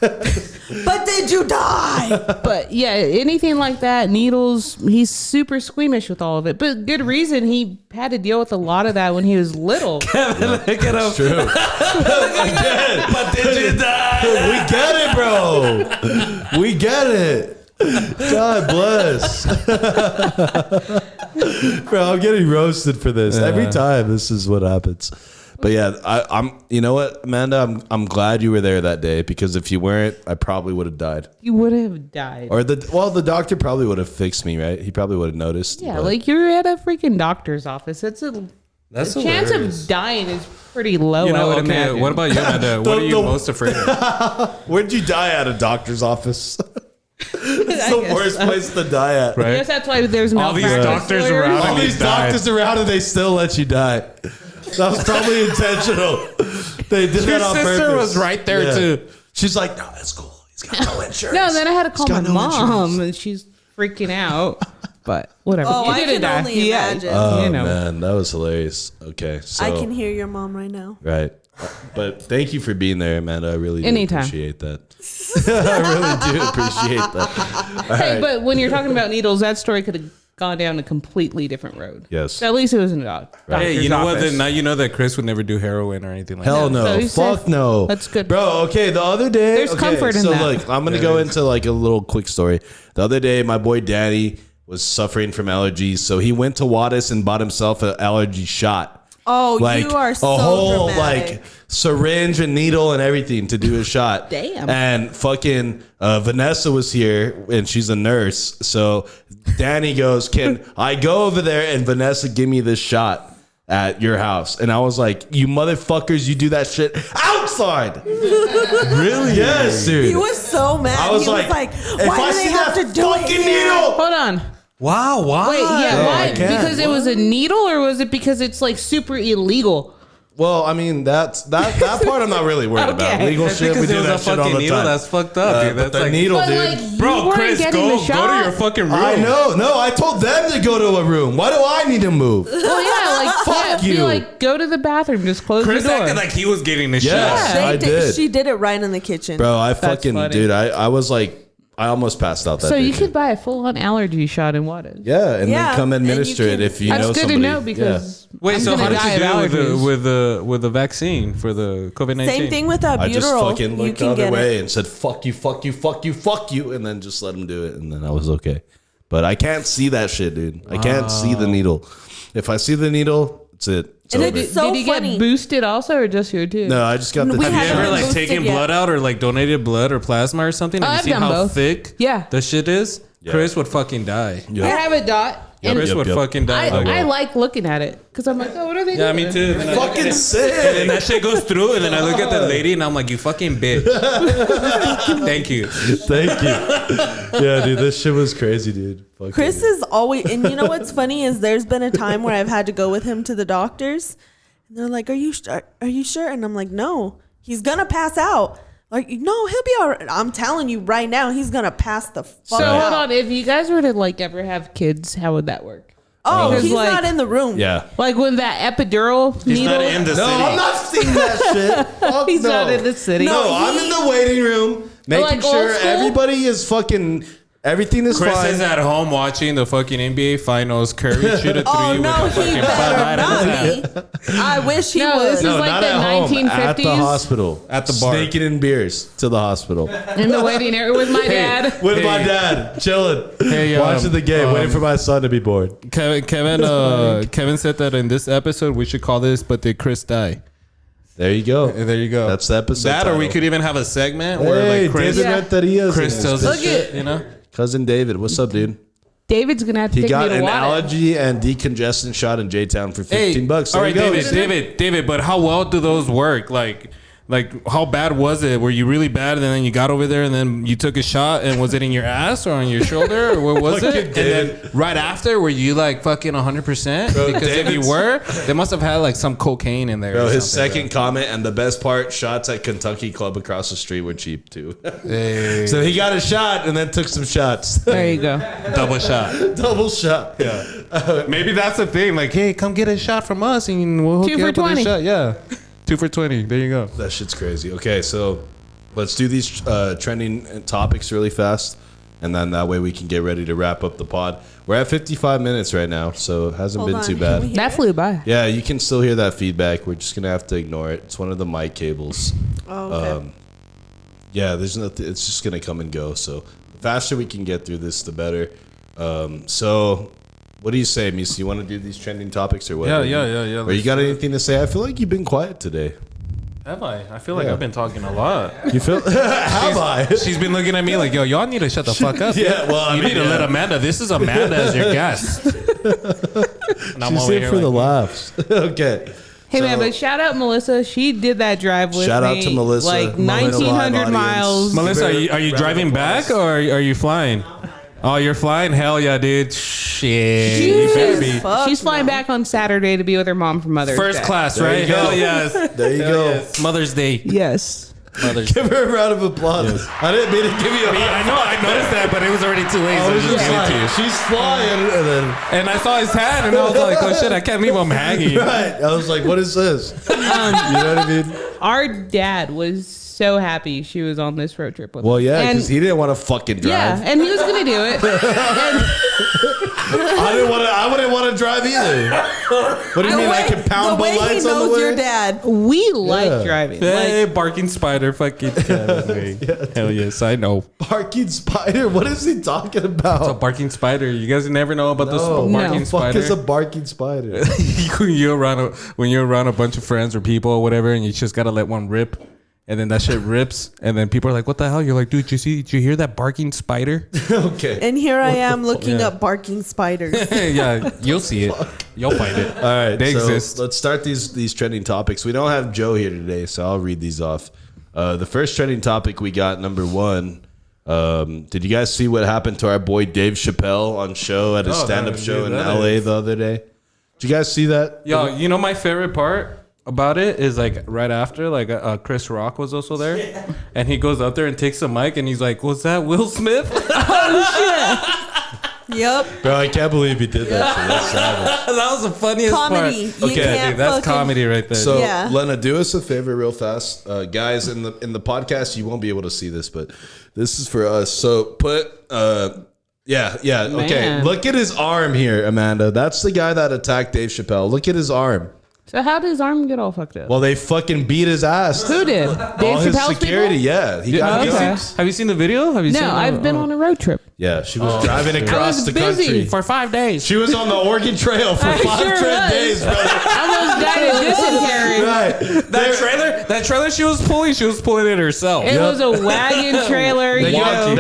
But did you die? But yeah, anything like that, needles, he's super squeamish with all of it. But good reason, he had to deal with a lot of that when he was little. look at him. It's true. Again, but did you die? We get it, bro. We get it. God bless. Bro, I'm getting roasted for this. Every time this is what happens. But yeah, I'm. You know what, Amanda? I'm glad you were there that day, because if you weren't, I probably would have died. You would have died. Or the doctor probably would have fixed me, right? He probably would have noticed. Yeah, but- like you're at a freaking doctor's office. The chance of dying is pretty low. You know, I would okay. imagine. What about you, Amanda? What are you most afraid of? Where'd you die at? A doctor's office? It's the worst place to die at. I Right? guess that's why there's All these malpractice doctors lawyers. around. All And he these died. doctors around and they still let you die. That was probably intentional. They did Your that on sister purpose. was right there, too. She's like, no, that's cool. He's got no insurance. No, then I had to call He's my got no mom, insurance. and she's freaking out. But whatever. Oh, You I didn't can die. only imagine. Oh, you know. man, that was hilarious. Okay, so I can hear your mom right now. right. But thank you for being there, Amanda. I really do Anytime. appreciate that. I really do appreciate that. All Hey, right. but when you're talking about needles, that story could have gone down a completely different road. Yes. So at least it was in a doctor's Hey, you know what? office. Then now you know that Chris would never do heroin or anything like Hell that. no. So you said- Fuck no. That's good. Bro, okay, the other day. There's comfort in so that. look, I'm going to go into like a little quick story. The other day, my boy Danny was suffering from allergies. So he went to Wattis and bought himself an allergy shot. Oh, Like you are so a whole dramatic. like syringe and needle and everything to do a shot. Damn. And fucking Vanessa was here and she's a nurse. So Danny goes, "Can I go over there and Vanessa give me this shot at your house?" And I was like, "You motherfuckers, you do that shit outside." Really? Yes, dude. He was so mad. I was he like, was like, if why I do they see have that to do it fucking here? needle. Hold on. Wow, why? Wait, yeah, No, why? I can't. Because it was a needle, or was it because it's like super illegal? Well, I mean, that part I'm not really worried about. Okay. Legal That's shit, we because it do was that a shit all fucking the needle. time. That's fucked up, dude. But That's the like, needle, But dude. like, you bro, weren't Chris, getting the go shot. to your fucking room. I know. No, I told them to go to a room. Why do I need to move? Well, yeah, like Fuck Be you. like, go to the bathroom. Just close Chris the door. acted like he was getting the Yes. shot. I did. She did it right in the kitchen. Bro, I That's fucking, funny. dude, I was like, I almost passed out that So day. you could buy a full-on allergy shot in Waters. Yeah, and Yeah, then come and you administer it can- if you That's know good somebody. to know because Wait, I'm so gonna how did die you do of allergies. with the vaccine for the COVID-19? Same thing with albuterol. I just fucking You looked the can other get way it. and said, fuck you, fuck you, fuck you, fuck you, and then just let him do it, and then I was okay. But I can't see that shit, dude. I can't see the needle. If I see the needle, it's it. It's And over. it's so Did you funny. get boosted also, or just your tooth? No, I just got the We Have you haven't ever been like boosted taken yet. blood out or like donated blood or plasma or something? Oh, And you I've see done how both. thick Yeah. the shit is? Yeah. Chris would fucking die. I have a dot. And Chris would yep. fucking die. I like looking at it because I'm like, oh, what are they yeah, doing? me too. And then I look at fucking it, sick. and then that shit goes through, and then I look at the lady, and I'm like, "You fucking bitch." Thank you. Thank you. Yeah, dude, this shit was crazy, dude. Fuck Chris yeah. is always, and you know what's funny is there's been a time where I've had to go with him to the doctors, and they're like, "Are you sure?" And I'm like, "No, he's gonna pass out." Like, no, he'll be all right. I'm telling you right now, he's gonna pass the fuck So out. hold on, if you guys were to like ever have kids, how would that work? Oh, Because, he's like- not in the room. Yeah. Like when that epidural He's needle. not in the No, city. I'm not seeing that shit. Fuck He's no. not in the city. No, I'm in the waiting room making Like old sure school? everybody is fucking, everything is Chris fine. is at home watching the fucking NBA finals. Curry shoot a three Oh with no, a he fucking Bud better Light in his hand. not be. I wish he No, would. this is No, like not the at home. 1950s. At the hospital. At the bar. Sneaking in beers to the hospital. In the waiting area with my dad. With my dad, chilling. Hey, watching the game, waiting for my son to be born. Kevin said that in this episode we should call this "But Did Chris Die?" There you go. There you go. That's the episode That, or we title. could even have a segment Hey, where like Chris, David Renteria's Chris in tells this us bitch. shit, you know. Cousin David, what's up, dude? David's gonna have to He take me got to an water. allergy and decongestant shot in J-Town for $15. There all right, you go. David. But how well do those work? Like how bad was it? Were you really bad, and then you got over there, and then you took a shot, and was it in your ass or on your shoulder, or what was Fucking it? And then right after, were you like fucking 100%? Because if you David's- were, they must have had like some cocaine in there. Bro, or his something, second comment and the best part, shots at Kentucky Club across the street were cheap too. Hey, So he got a shot and then took some shots. There you go. double shot. Double shot. Maybe that's the thing. Like, hey, come get a shot from us, and we'll hook 2 you for up with a 20. shot. Yeah, 2 for 20. There you go. That shit's crazy. Okay, so let's do these trending topics really fast, and then that way we can get ready to wrap up the pod. We're at 55 minutes right now, so it hasn't Hold been on, too can bad. we hear That it? flew by. Yeah, you can still hear that feedback. We're just gonna have to ignore it. It's one of the mic cables. Oh, okay. Yeah, there's nothing. It's just gonna come and go. So the faster we can get through this, the better. So what do you say, Misa? You want to do these trending topics or what? Yeah. Or you got anything to say? I feel like you've been quiet today. Have I? I feel like Yeah. I've been talking a lot. You feel? Have I? She's been looking at me like, yo, y'all need to shut the fuck up. Yeah, well, I you mean, need to yeah. let Amanda. This is Amanda as your guest. And I'm She's over here here for the like, laughs. Okay. Hey man, So- but shout out Melissa. She did that drive with Shout out me. to Melissa. Like Melissa live 1,900 audience. miles. Melissa, are you driving back or are you flying? Oh, you're flying? Hell yeah, dude. Shit. You better be. Fuck She's flying no. back on Saturday to be with her mom for Mother's First Day. class, There right? you go. Hell yes. There you Hell go. yes. Mother's Day. Yes. Mother's Day. Give her a round of applause. I didn't mean to give you a I know, I noticed that, but it was already too late, so I I was just just gave it to you. like, she's flying, and then And I saw his hat, and I was like, oh shit, I can't leave him hanging. right, I was like, "What is this?" You know what I mean? Our dad was so happy she was on this road trip with Well, us. yeah, And- because he didn't want to fucking drive. yeah, and he was gonna do it. I didn't want to. I wouldn't want to drive either. What do you mean? I can pound the Bud way he Lights on the knows way? your dad. We like Yeah. driving. Hey, Like, barking spider, fucking Hell yes, I know. Barking spider. What is he talking It's a about? barking spider. You guys never know about this barking No. Fuck spider? is a barking spider? when you're around a bunch of friends or people or whatever, and you just gotta let one rip, and then that shit rips, and then people are like, "What the hell?" You're like, "Dude, did you hear that barking spider?" Okay. And here I am looking Yeah. up barking spiders. Yeah, you'll see it. You'll find it. All right, They so exist. let's start these trending topics. We don't have Joe here today, so I'll read these off. The first trending topic we got, number one. Did you guys see what happened to our boy Dave Chappelle on show at his stand-up show in LA the other day? Did you guys see that? Yo, you know my favorite part about it is like right after, like Chris Rock was also there, and he goes up there and takes the mic, and he's like, "Was that Will Smith?" Yep. Bro, I can't believe he did that shit. That's savage. That was the funniest Comedy. part. You can't dude, that's fucking- comedy right there. So, Yeah. Lena, do us a favor real fast. Guys, in the podcast, you won't be able to see this, but this is for us. So put yeah, okay. Man. Look at his arm here, Amanda. That's the guy that attacked Dave Chappelle. Look at his arm. So how did his arm get all fucked up? Well, they fucking beat his ass. Who did? All Dave his Chappelle's security, people? yeah. He got Okay. guns. Have you seen the video? Have you seen No, I've been on a road trip. Yeah, she was driving across was the busy. country. for 5 days. She was on the Oregon Trail for I 5 sure straight was. days, brother. I almost died of dysentery. Right. That trailer she was pulling it herself. It was a wagon trailer. They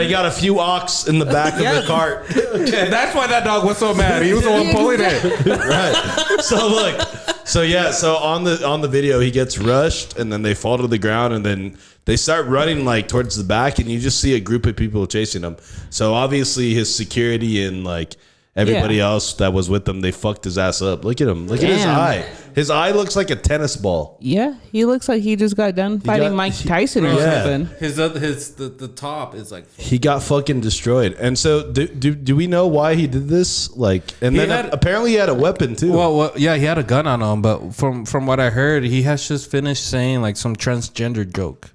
got a few ox in the back of the cart. That's why that dog was so mad. He was the one pulling it. Right. So look. So yeah. So on the video, he gets rushed, and then they fall to the ground, and then they start running like towards the back, and you just see a group of people chasing him. So obviously, his security and like everybody else that was with him, they fucked his ass up. Look at him. Look at his Damn. eye. His eye looks like a tennis ball. Yeah, he looks like he just got done fighting got- Mike Tyson or Yeah. something. The top is like. He got fucking destroyed. And so do we know why he did this? Like, and then apparently he had a weapon too. Well, yeah, he had a gun on him, but from what I heard, he has just finished saying like some transgender joke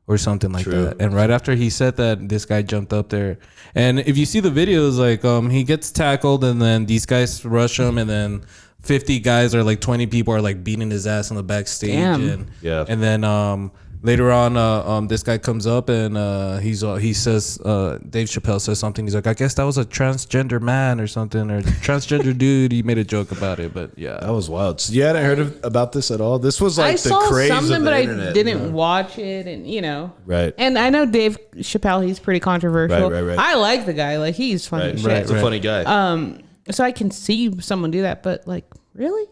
or something like True. that. And right after he said that, this guy jumped up there. And if you see the videos, like he gets tackled, and then these guys rush him, and then 50 guys or like 20 people are like beating his ass on the backstage. Damn. And Yeah. and then later on, this guy comes up and he says, Dave Chappelle says something. He's like, I guess that was a transgender man or something, or transgender dude. He made a joke about it, but yeah. That was wild. So you hadn't heard about this at all? This was like I the saw craze of something, the but internet. I didn't watch it, and Right. And I know Dave Chappelle; he's pretty controversial. Right. I like the guy; like he's funny Right. as Right. shit. He's a funny guy. So I can see someone do that, but like, really?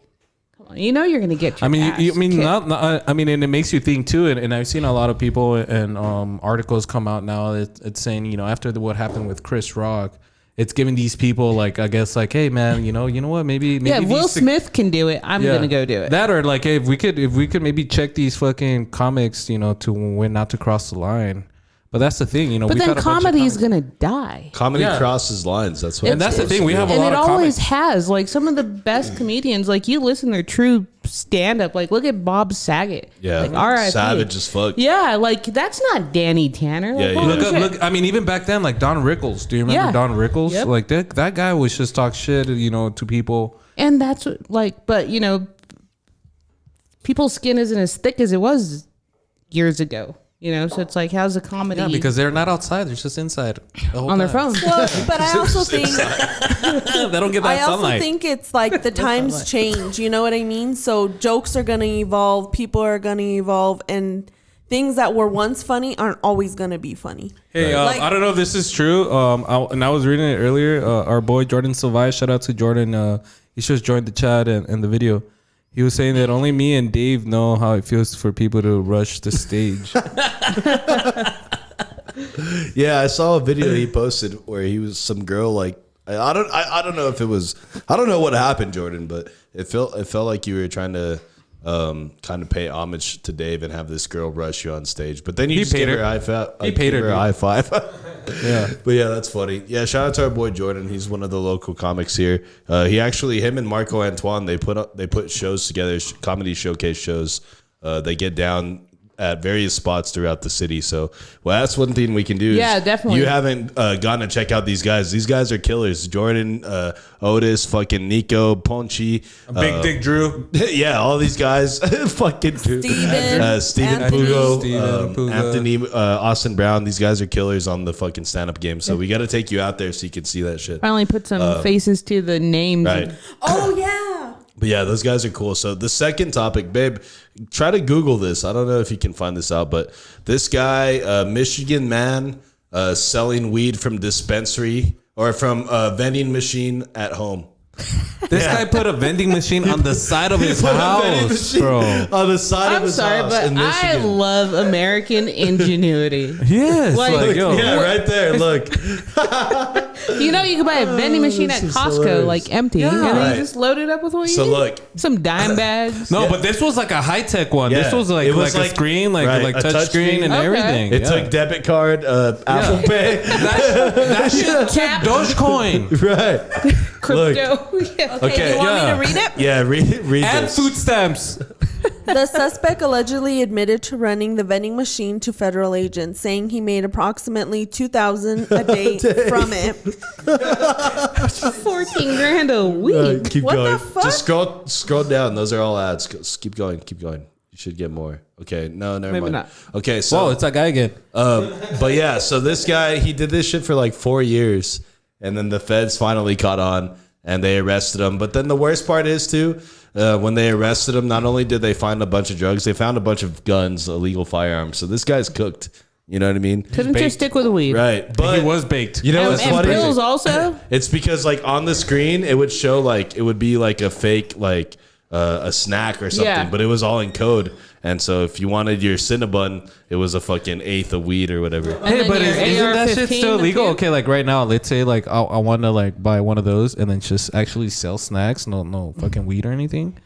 Come on, you know you're gonna get. Your I mean, ass you mean kicked. not. I mean, and it makes you think too. And I've seen a lot of people and articles come out now. It's saying, you know, after what happened with Chris Rock, it's giving these people like, I guess, like, hey man, you know what? Maybe Yeah, if Will these- Smith can do it. I'm Yeah. gonna go do it. That, or like, hey, if we could maybe check these fucking comics, you know, to when not to cross the line. But that's the thing, you know. but we've then had a bunch of comedy is comics- gonna die. Comedy Yeah. crosses lines. That's what. And that's the thing. We have a and lot it of always comics. has. Like some of the best comedians, like you listen to their true stand up. Like look at Bob Saget. Yeah. like, R.I.P. Savage as fuck. Yeah, like that's not Danny Tanner. Like, Yeah, holy yeah. shit. Look, I mean, even back then, like Don Rickles. Do you remember Yeah. Don Rickles? Yep. Like that guy was just talk shit, you know, to people. And that's what, like, but you know, people's skin isn't as thick as it was years ago. You know, so it's like, how's the comedy Yeah, because they're not outside; they're just inside the whole on their time. phone? Well, but I also think They don't get that I also sunlight. think it's like the times change. You know what I mean? So jokes are gonna evolve, people are gonna evolve, and things that were once funny aren't always gonna be funny. Hey, Like- I don't know if this is true. And I was reading it earlier. Our boy Jordan Silvai, shout out to Jordan. He just joined the chat and the video. He was saying that only me and Dave know how it feels for people to rush the stage. Yeah, I saw a video he posted where he was some girl like I don't know if it was, I don't know what happened, Jordan, but it felt like you were trying to kind of pay homage to Dave and have this girl rush you on stage, but then you He just paid gave her. her a high five. He paid her, a dude. high five. Yeah. But yeah, that's funny. Yeah, shout out to our boy Jordan. He's one of the local comics here. Him and Marco Antoine, they put shows together, comedy showcase shows. They get down at various spots throughout the city. So, well, that's one thing we can do. Yeah, is definitely. You haven't gone to check out these guys. These guys are killers. Jordan, Otis, fucking Nico, Ponchi, Big Dick Drew. yeah, all these guys, fucking Steven, Steven Anthony. Pugo, Steven Pugo. Anthony, Austin Brown. These guys are killers on the fucking stand-up game. So we got to take you out there so you can see that shit. Finally put some faces to the names. Right. Oh yeah. But yeah, those guys are cool. So the second topic, babe, try to Google this. I don't know if you can find this out, but this guy, Michigan man, selling weed from dispensary or from a vending machine at home. This guy put a vending machine on the side of his house, bro. On the side of I'm his sorry, house but in I Michigan. love American ingenuity. Yes, Like- like yo. Yeah, right there. Look. You know, you can buy a vending machine at this is Costco, hilarious. like empty, and then Right. you just load it up with what you So need. look. Some dime bags. No, but this was like a high tech one. Yeah. This was like It was like a like- screen, like right, like a touch touch screen and Okay. everything. It Yeah. took debit card, Apple Pay. that shit took Dogecoin Right. Crypto. Yeah. Okay, you want yeah. me to read it? Yeah, read and this. food stamps. The suspect allegedly admitted to running the vending machine to federal agents, saying he made approximately $2,000 a day from it. 14 grand a week. Keep What going. the fuck? Just scroll down. Those are all ads. Keep going. You should get more. Okay, no, never Maybe mind. not. Okay, so Whoa, it's that guy again. but yeah, so this guy, he did this shit for like 4 years, and then the feds finally caught on and they arrested him. But then the worst part is too, when they arrested him, not only did they find a bunch of drugs, they found a bunch of guns, illegal firearms. So this guy's cooked. You know what I mean? Couldn't just stick with weed. Right, but He was baked. You know what's And funny? pills also. It's because like on the screen, it would show like it would be like a fake like a snack or something, Yeah. but it was all in code. And so if you wanted your Cinnabon, it was a fucking eighth of weed or whatever. And Hey, then but your isn't that shit AR-15 still legal? too? Okay, like right now, let's say like I want to like buy one of those and then just actually sell snacks, no fucking weed or anything.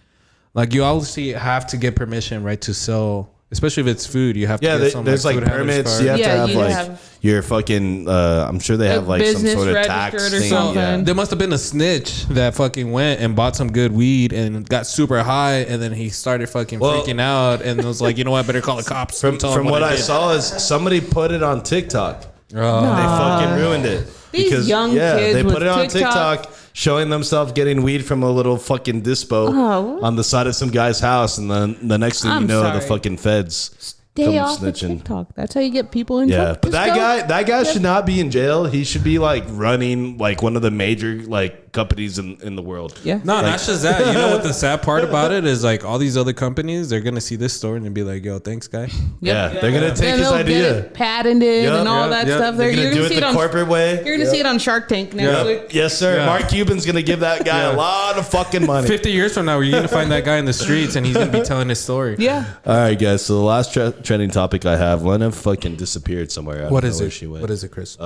Like you obviously have to get permission, right, to sell, especially if it's food. You have to Yeah, get some, there's like food handler's permits. card. You have to Yeah, have you like have- your fucking. I'm sure they have Like like some business sort of tax registered or thing. something. Yeah. There must have been a snitch that fucking went and bought some good weed and got super high, and then he started fucking Well- freaking out and was like, you know what, I better call the cops. From and tell them what I did. saw is somebody put it on TikTok. Oh. They fucking ruined it. These young kids they put with it on TikTok. TikTok showing themselves getting weed from a little fucking dispo Oh. on the side of some guy's house, and then the next thing you I'm know, sorry. the fucking feds Stay come off of snitching. TikTok. That's how you get people in Yeah, trouble. but Just go- that guy should not be in jail. He should be like running like one of the major like companies in the world. Yeah. No, not just that. You know what the sad part about it is? Like all these other companies, they're gonna see this story and be like, "Yo, thanks, guy." Yeah, they're gonna take Then his they'll get idea. it patented Yep, and all yep, that yep. stuff. They're You're gonna do gonna it see the it on corporate way. You're gonna see it on Shark Tank next week. Yes, sir. Yeah. Mark Cuban's gonna give that guy a lot of fucking money. 50 years from now, you're gonna find that guy in the streets and he's gonna be telling his story. Yeah. All right, guys. So the last trending topic I have, Lena fucking disappeared somewhere. I don't What know is where it? She went. What is it, Chris?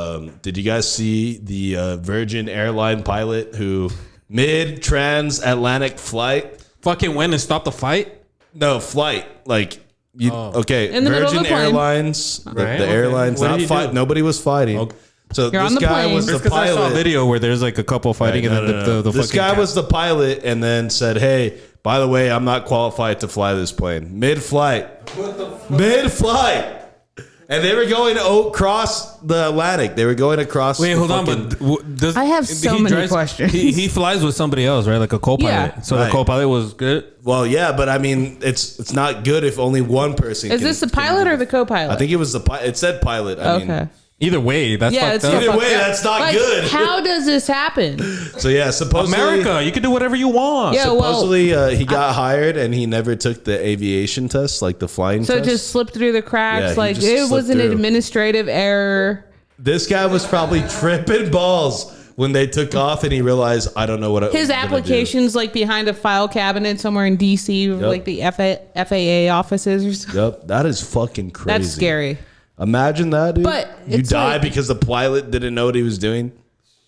Did you guys see the Virgin airline pilot who mid transatlantic flight? Fucking went and stopped the fight. No, flight. Like you. Okay, In the middle of Virgin the plane. Airlines. The Right, okay. airlines What did not he fight. do? Nobody was fighting. Okay. So You're on this the guy plane. was the Because I saw a pilot. video where there's like a couple fighting Right, and then the this fucking guy cap- was the pilot and then said, "Hey, by the way, I'm not qualified to fly this plane." Mid-flight. Mid-flight. And they were going across the Atlantic. They were going across. Wait, the hold on, fucking- but does I have so he many questions. He flies with somebody else, right? Like a co-pilot. Yeah. So Right. the co-pilot was good. Well, yeah, but I mean, it's not good if only one person. Is this the pilot or the co-pilot? I think it was the pilot. It said pilot. I mean, Okay. Either way, that's Yeah, fucked it's up. either fucked way, up. that's not Like, good. How does this happen? So yeah, supposedly America, you can do whatever you want. Yeah, well, Supposedly, he got hired and he never took the aviation test, like the flying so it test. just slipped through the Yeah, cracks. he Like just it was slipped an through. administrative error. This guy was probably tripping balls when they took off and he realized, I don't know what His application's like behind a file cabinet somewhere in DC, like the FAA offices or something. Yep, that is fucking crazy. That's scary. Imagine that, dude. But you it's die like- because the pilot didn't know what he was doing.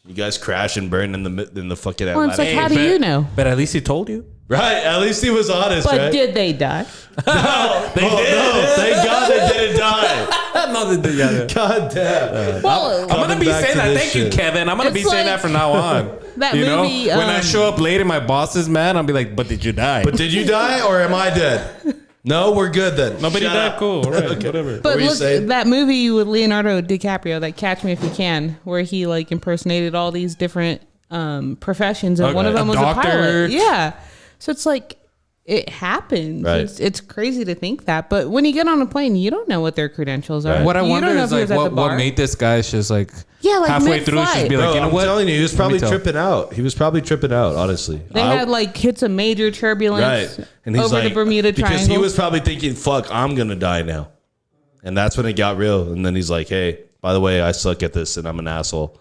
You guys crash and burn in the fucking Well, it's Atlantic. like, how do you know? But at least he told you. Right, at least he was honest, But right? did they die? They did. No, thank God they didn't die. No, they did. God damn. Well, I'm gonna Coming be back saying to that. this Thank you, shit. Kevin. I'm gonna It's be saying like- that from now on. That you know, movie, when I show up late and my boss is mad, I'll be like, "But did you die?" But did you die or am I dead? No, we're good then. Nobody Shut died. up. Cool. All right. Whatever. But were you look, saying? that movie with Leonardo DiCaprio, that Catch Me If You Can, where he like impersonated all these different professions, and one of Okay. them A was doctor. a pilot. Yeah, so it's like it happens. Right. It's crazy to think that, but when you get on a plane, you don't know what their credentials are. Right. What I You wonder don't know is if he like was at the what bar. made this guy just like Yeah, like halfway through just mid-flight. be like, Bro, you know I'm what? telling you, he was Let me probably tell. tripping out. He was probably tripping out, honestly. They had like hits of major turbulence Right. And he's over like, the Bermuda because Triangle. he was probably thinking, fuck, I'm going to die now. And that's when it got real. And then he's like, hey, by the way, I suck at this and I'm an asshole.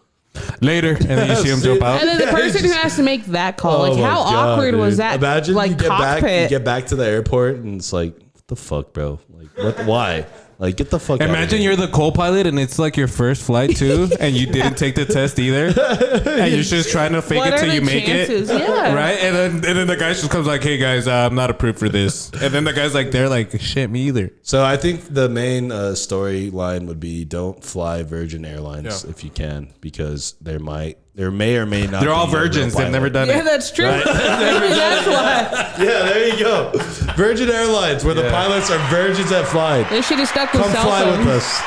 Later, and then you see him jump out. and then the Yeah, person who just- has to make that call, Oh like my how God, awkward was dude. that? Imagine like you get cockpit. back to the airport and it's like, what the fuck, bro? Like, what? Why? Like, get the fuck out of Imagine here. you're the co-pilot and it's like your first flight too, and you didn't take the test either, and you're just trying to fake What it are till you the make chances? it, Yeah. right? And then the guy just comes like, "Hey guys, I'm not approved for this," and then the guy's like, "They're like, shit, me either." So I think the main storyline would be don't fly Virgin Airlines if you can, because there may or may not. They're all be a real virgins. They've pilot. never done Yeah, it. that's true. That's why Yeah, there you go. Virgin Airlines, where the pilots are virgins at flying. they should have stuck with Come cell fly phones. with us.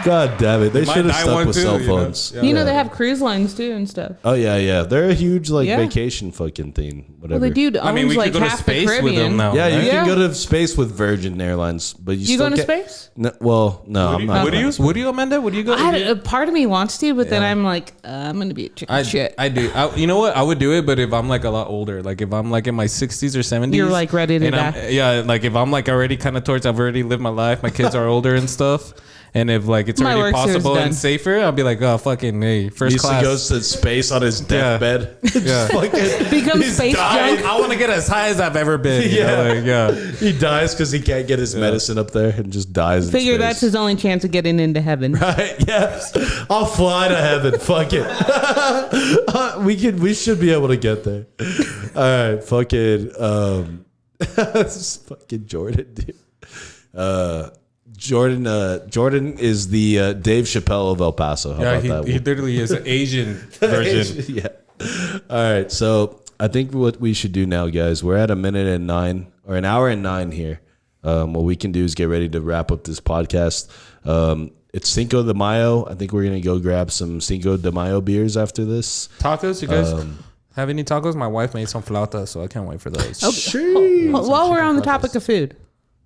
God damn it! They Might should have die stuck one with too, cell you know? phones. Yeah. You know they have cruise lines too and stuff. Oh yeah. They're a huge Yeah. vacation fucking thing. Whatever. Well, the dude owns I mean, we like could go to half the space with Caribbean. them now. Yeah, you right? can Yeah. go to space with Virgin Airlines, but You still going to can't- space? No, well, no, I'm not. Would you, Amanda? Would you go? A part of me wants to, but then I'm like, I'm gonna be a chicken shit. I do. You know what? I would do it, but if I'm like a lot older, like if I'm like in my 60s or 70s, You're, like, ready to and I'm- die. Yeah, like if I'm like already kind of towards, I've already lived my life. My kids are older and stuff. And if like it's My already work here is possible done. and safer, I'll be like, oh fucking hey, first Lisa class. goes to space on his Yeah. deathbed. Yeah. Become he's space dying. junk. I want to get as high as I've ever been. You know, like, yeah. He dies because he can't get his medicine up there and just dies. Figure in that's space. his only chance of getting into heaven. Right? Yes. I'll fly to heaven. Fuck it. We should be able to get there. All right. Fucking. This is fucking Jordan, dude. Jordan is the Dave Chappelle of El Paso. How Yeah, about he that? literally is an Asian version. Yeah. All right. So I think what we should do now, guys, we're at 1:09 or an hour and 9 here. What we can do is get ready to wrap up this podcast. It's Cinco de Mayo. I think we're going to go grab some Cinco de Mayo beers after this. Tacos, you guys have any tacos? My wife made some flautas, so I can't wait for those. While we're on the topic of food,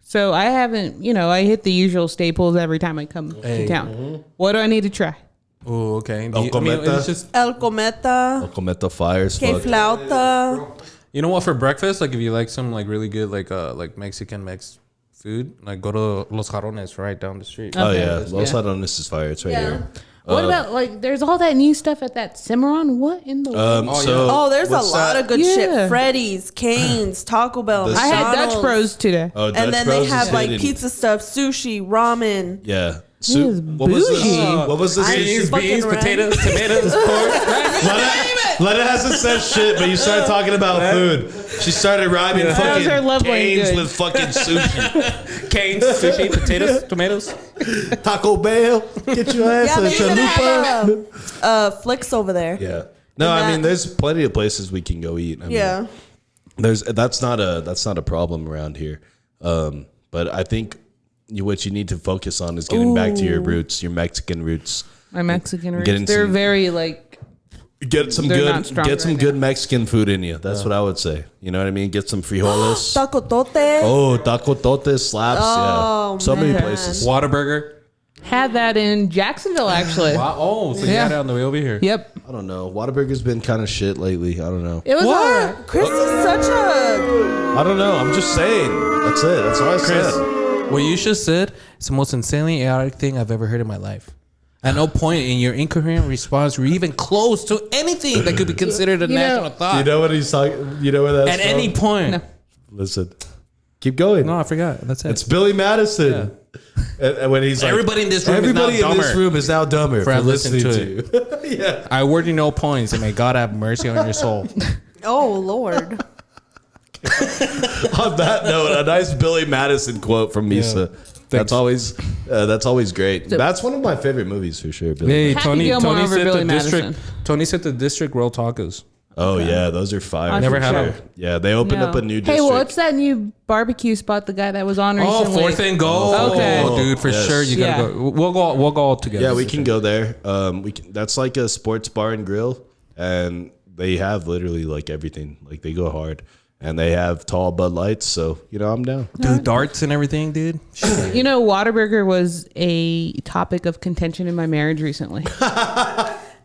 so I haven't, I hit the usual staples every time I come to town. What do I need to try? Oh, okay. El Cometa. It's just, El Cometa, Cometa fires. Que Fuck. Flauta. you know what? For breakfast, like if you like some like really good like Mexican food, like go to Los Jarrones right down the street. Oh Okay. yeah, Los Jarrones is fire. It's right here. What about like? There's all that new stuff at that Cimarron. What in the world? Oh, there's a what's lot that? of good Yeah. shit. Freddy's, Cane's, Taco Bell, The I had Dutch McDonald's. Bros today. Oh, Dutch And then Bros they is have like hidden. pizza stuff, sushi, ramen. Yeah. is What was this? bougie. What was this? Beans, fucking beans, right. potatoes, tomatoes, pork. Lena hasn't said shit, but you started talking about food. She started rhyming Those are fucking lovely and canes good. with fucking sushi. Canes, sushi, potatoes, tomatoes. Taco Bell, get your ass Yeah, a they even chalupa. have Flicks over there. Yeah. No, And I mean, that- there's plenty of places we can go eat. I mean, Yeah. that's not a problem around here. But I think what you need to focus on is getting back to your roots, your Mexican roots. My Mexican Getting roots. They're some- very like. Get some They're not strong get some right good Mexican food in you. That's what I would say. You know what I mean? Get some frijoles. Taco Tote. Oh, taco tote slaps. Oh, yeah, so many man. places. Whataburger. Had that in Jacksonville actually. Wow. Oh, so you Yeah. got it on the way over here. Yep. I don't know. Whataburger's been kind of shit lately. I don't know. It was alright. Chris is such a. I don't know. I'm just saying. That's it. That's all I said. What you just said is the most insanely chaotic thing I've ever heard in my life. At no point in your incoherent response were you even close to anything that could be considered a national thought. You know what he's talking? You know where that's At from? any point. No. Listen. Keep going. No, I forgot. That's it. It's Billy Madison. And when he's like, Everybody in this room is everybody now in this dumber room is now dumber for listening listening to to you. Yeah. I award you no points, and may God have mercy on your soul. Oh Lord. On that note, a nice Billy Madison quote from Misa. That's always great. That's one of my favorite movies for sure. Billy. Hey, Happy Tony Gilmore over said Billy the district. Madison. Tony said the district roll tacos. Oh yeah, those are fire. I Never for had sure. them. Yeah, they opened up a new district. Hey, what's that new barbecue spot? The guy that was on Oh, recently. fourth and goal. Okay. Oh, dude, for Yes. sure you gotta Yeah. go. We'll go all together. Yeah, we can go there. That's like a sports bar and grill, and they have literally like everything. Like they go hard, and they have tall Bud Lights. So I'm down. do darts and everything, dude. You know, Whataburger was a topic of contention in my marriage recently.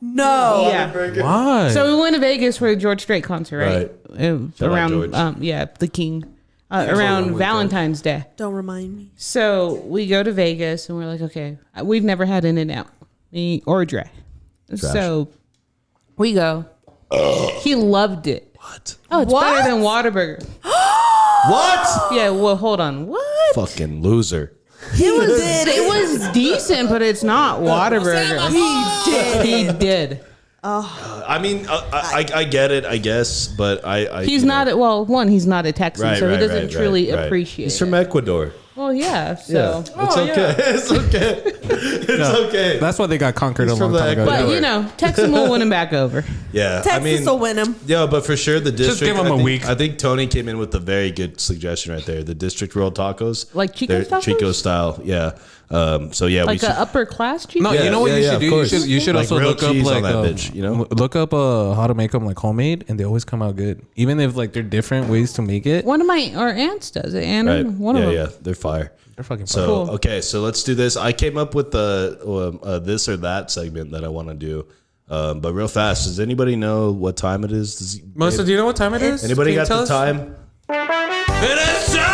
No. Yeah. Why? So we went to Vegas for the George Strait concert, right? Shout out George. Around, the King. Around Valentine's Day. Don't remind me. So we go to Vegas and we're like, okay, we've never had In-N-Out or Dre. So we go. He loved it. What? Oh, it's better than Whataburger. What? Yeah, well, hold on. What? Fucking loser. It was decent, but it's not Whataburger. He did. I mean, I get it, I guess, but He's not a Texan, so he doesn't truly appreciate. He's from Ecuador. Well, yeah, so It's okay. It's okay. It's okay. That's why they got conquered a long time ago. but Texan will win him back over. Yeah, Texas will win him. Yeah, but for sure the district. give him a week. I think Tony came in with a very good suggestion right there. The district rolled tacos, Like Chico's tacos? Chico style. Yeah. So yeah, Like we an should. upper class Chico? No, you know what you should of do? course. You should Like also grilled look up cheese on like that bitch, you know? look up how to make them like homemade, and they always come out good. Even if like they're different ways to make it. One of our aunts does it. And Right. one of them. Yeah, they're fire. They're fucking So Cool. okay, so let's do this. I came up with the this or that segment that I want to do, but real fast. Does anybody know what time it is? Melissa, do you know what time it is? Anybody Can you got tell the us? time? It is time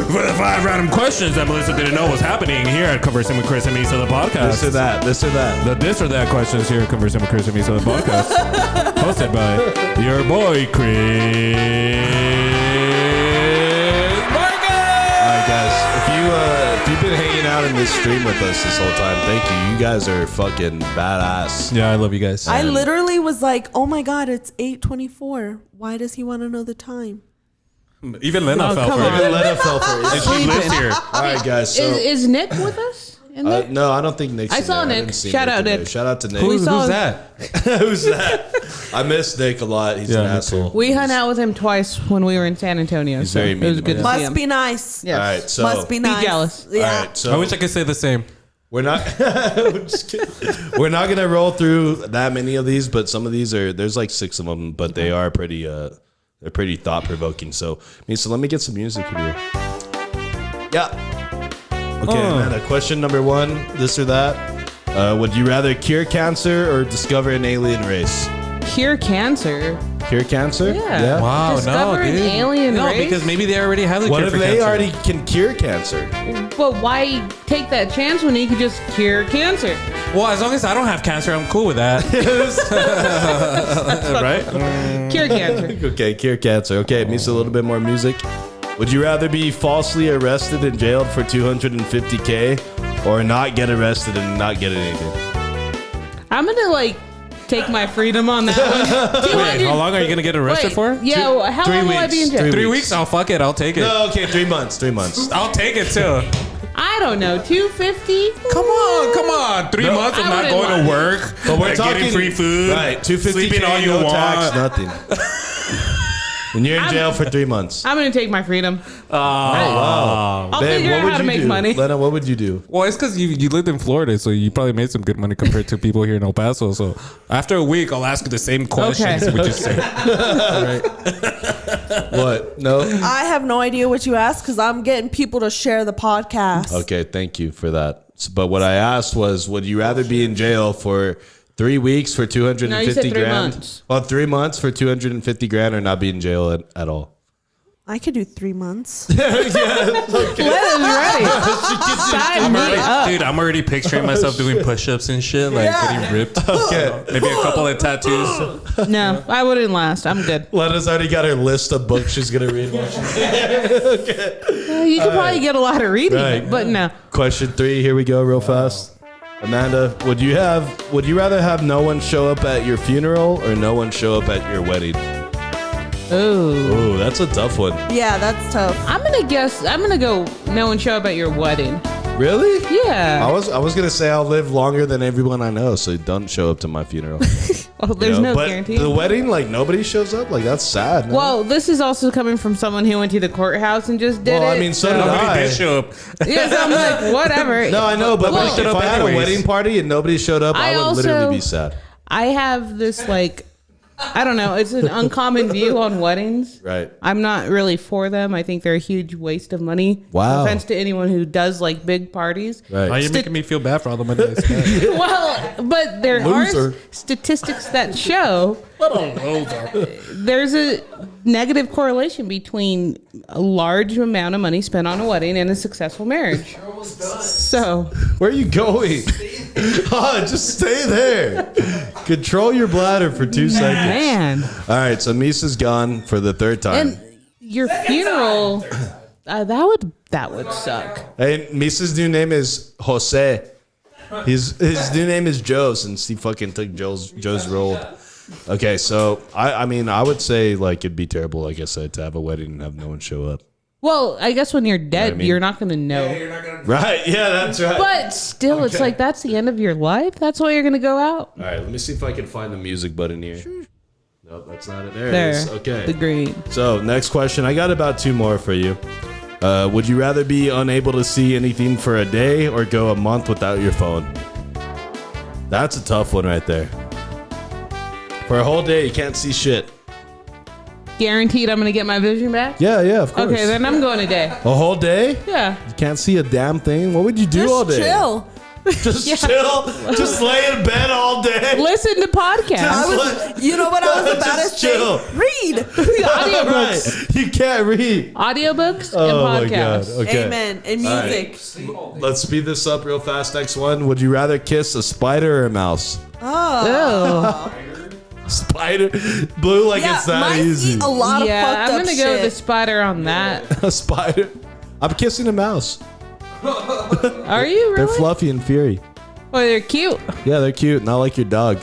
for the 5 random questions that Melissa didn't know was happening here at Conversing with Chris and Misa, the podcast. This or that. This or that. The this or that questions here at Conversing with Chris and Misa, the podcast. Hosted by your boy, Chris. All right, guys. If you've been hanging out in this stream with us this whole time, thank you. You guys are fucking badass. Yeah, I love you guys. I literally was like, oh my God, it's 8:24. Why does he want to know the time? Even Lena fell come for on. it. Even Lena fell for it. And she lives here. All right, guys. So Is Nick with us? In there? no, I don't think Nick's. I in saw there. Nick. didn't see Shout out, in there. Nick. Shout out to Nick. Who's saw- that? Who's that? I miss Nick a lot. He's an Yeah, me asshole. We hung out with him twice when we were in San Antonio. He's So very it was mean good to see Must him. be nice. Yes. All right, so Must be nice. jealous. Yeah. All right, so I wish I could say the same. we're not. I'm just kidding. We're not gonna roll through that many of these, but some of these are. There's like 6 of them, but they are pretty. They're pretty thought provoking. So let me get some music in here. Yeah. Okay, Amanda. Question number 1. This or that. Would you rather cure cancer or discover an alien race? Cure cancer. Cure cancer? Yeah. Wow, Discover no, an dude. alien no, race? because maybe they already have the What cure if for they cancer. already can cure cancer? But why take that chance when you could just cure cancer? Well, as long as I don't have cancer, I'm cool with that. Right? Cure cancer. Okay, cure cancer. Okay, it needs a little bit more music. Would you rather be falsely arrested and jailed for $250K or not get arrested and not get anything? I'm gonna take my freedom on that one. Wait, how long are you going to get arrested Wait, for? Yeah, well, how 3 long will I be in weeks. jail? 3 weeks? Oh, fuck it. I'll take it. No, okay, 3 months. 3 months. I'll take it too. I don't know, 250. Come on. 3 months of I not wouldn't going to mind. work, But we're like talking getting free food, right? 250K, sleeping all you no want. tax, nothing. And you're in jail for 3 months. I'm gonna take my freedom. Wow. I'll figure out how to make money. Lena, what would you do? Well, it's because you lived in Florida, so you probably made some good money compared to people here in El Paso. So after a week, I'll ask you the same questions. Okay. Would you say? What? No? I have no idea what you asked because I'm getting people to share the podcast. Okay, thank you for that. But what I asked was, would you rather be in jail for 3 weeks for 250 No, you said 3 grand? months. Well, 3 months for 250 grand or not be in jail at all? I could do 3 months. Let us ready. Sign me up. Dude, I'm already picturing myself doing push-ups and shit, like getting ripped. Okay. Maybe a couple of tattoos. No, I wouldn't last. I'm good. Lena's already got her list of books she's going to read. You could probably get a lot of reading, Right. but no. Question 3, here we go real fast. Amanda, would you rather have no one show up at your funeral or no one show up at your wedding? Ooh. Oh, that's a tough one. Yeah, that's tough. I'm gonna go no one show up at your wedding. Really? Yeah. I was gonna say I'll live longer than everyone I know, so don't show up to my funeral. Oh, there's You know? no but guarantee. the wedding, nobody shows up. That's sad. No? Well, this is also coming from someone who went to the courthouse and just did Well, it. I mean, so did Nobody I. did show up. yeah, so I'm like, whatever. No, I know, but Well, if I had a anyways. wedding party and nobody showed up, I would literally be sad. I have this I don't know. It's an uncommon view on weddings. Right. I'm not really for them. I think they're a huge waste of money. Wow. No offense to anyone who does big parties. Right. Now you're making me feel bad for all the money I spent. Well, but there Loser. are statistics that show there's a negative correlation between a large amount of money spent on a wedding and a successful marriage. So, Where are you going? Just stay there. Control your bladder for 2 seconds. man. All right, so Misa's gone for the 3rd time. And your funeral, that would That would suck. Hey, Misa's new name is Jose. His new name is Joe since he fucking took Joe's role. Okay, so I mean I would say like it'd be terrible, like I said, to have a wedding and have no one show up. Well, I guess when you're dead, I mean? you're not going to know. Right? Yeah, that's right. But still, it's like that's the end of your life. That's why you're going to go out. All right, let me see if I can find the music button here. Nope, that's not it. There it There. is. Okay. The green. So next question, I got about 2 more for you. Would you rather be unable to see anything for a day or go a month without your phone? That's a tough one right there. For a whole day, you can't see shit. Guaranteed I'm going to get my vision back? Yeah, of course. Okay, then I'm going a day. A whole day? Yeah. You can't see a damn thing? What would you do Just all day? chill. Just Yeah. chill? Just lay in bed all day? Listen to podcasts. You know what I was about to Just say? chill. Read. Audiobooks. Right. You can't read. Audiobooks Oh and my God. podcasts. Okay. Amen. And music. Let's speed this up real fast. Next one. Would you rather kiss a spider or a mouse? Oh. Spider? Blue like Yeah, it's that mice easy. eat a lot of Yeah, fucked I'm up going to go with the shit. spider on that. A spider? I'm kissing a mouse. Are you They're really? fluffy and furry. Oh, they're cute. Yeah, they're cute. Not like your dog.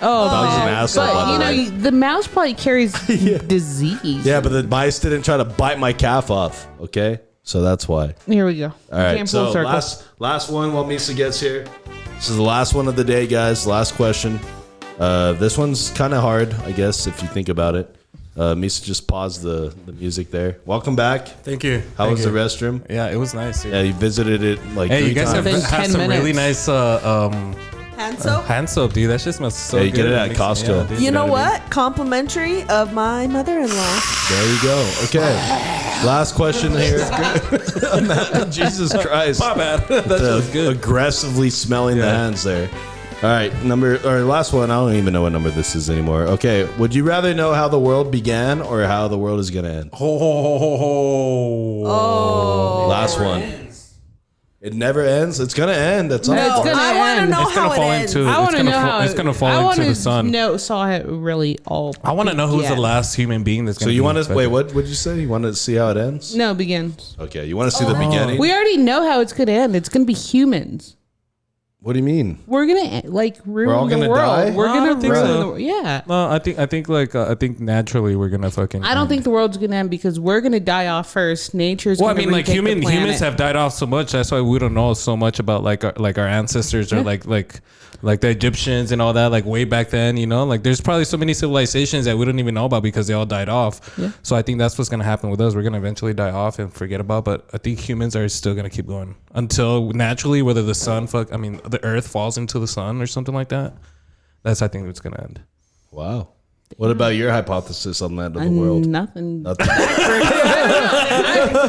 Oh, Dog's an man. asshole, by But, the you way. know, the mouse probably carries disease. Yeah, but the mice didn't try to bite my calf off. Okay? So that's why. Here we go. All right, Came full so circle. last one while Misa gets here. This is the last one of the day, guys. Last question. This one's kind of hard, I guess, if you think about it. Misa just paused the music there. Welcome back. Thank you. How was the restroom? Yeah, it was nice. Yeah, you visited it like Hey, 3 you guys times. have Within had 10 some really minutes. nice Hand soap. hand soap, dude. That shit smells so Yeah, you good. get it at makes- Costco. dude. You know know what I what? Complimentary of my mother-in-law. There you go. Okay. Last question here. Jesus Christ. My bad. That shit was good. Aggressively smelling the Yeah. hands there. All right, last one. I don't even know what number this is anymore. Okay, would you rather know how the world began or how the world is gonna end? Oh. Last one. It never ends. It's gonna end. That's all. It's No, gonna I want to end. know It's gonna how fall it ends. into- I want to gonna know fall- how it's gonna fall into the sun. Saw it really all. I want to know who's the begin. last human being that's So going you want to infected. wait? What would you say? You want to see how it ends? No, begins. Okay, you want to see the beginning. We already know how it's gonna end. It's gonna be humans. What do you mean? We're gonna like ruin all the gonna world. die? We're No, I gonna don't think ruin so. the world. Yeah. No, I think naturally we're gonna fucking. I don't think the world's gonna end because we're gonna die off first. Nature's. Well, I gonna mean, like retake the humans planet. have died off so much. That's why we don't know so much about like our ancestors or like the Egyptians and all that. Like way back then, you know, like there's probably so many civilizations that we don't even know about because they all died off. Yeah. So I think that's what's gonna happen with us. We're gonna eventually die off and forget about. But I think humans are still gonna keep going until naturally, whether the the Earth falls into the sun or something like that. That's I think it's gonna end. Wow. What about your hypothesis on the end of the world? Nothing.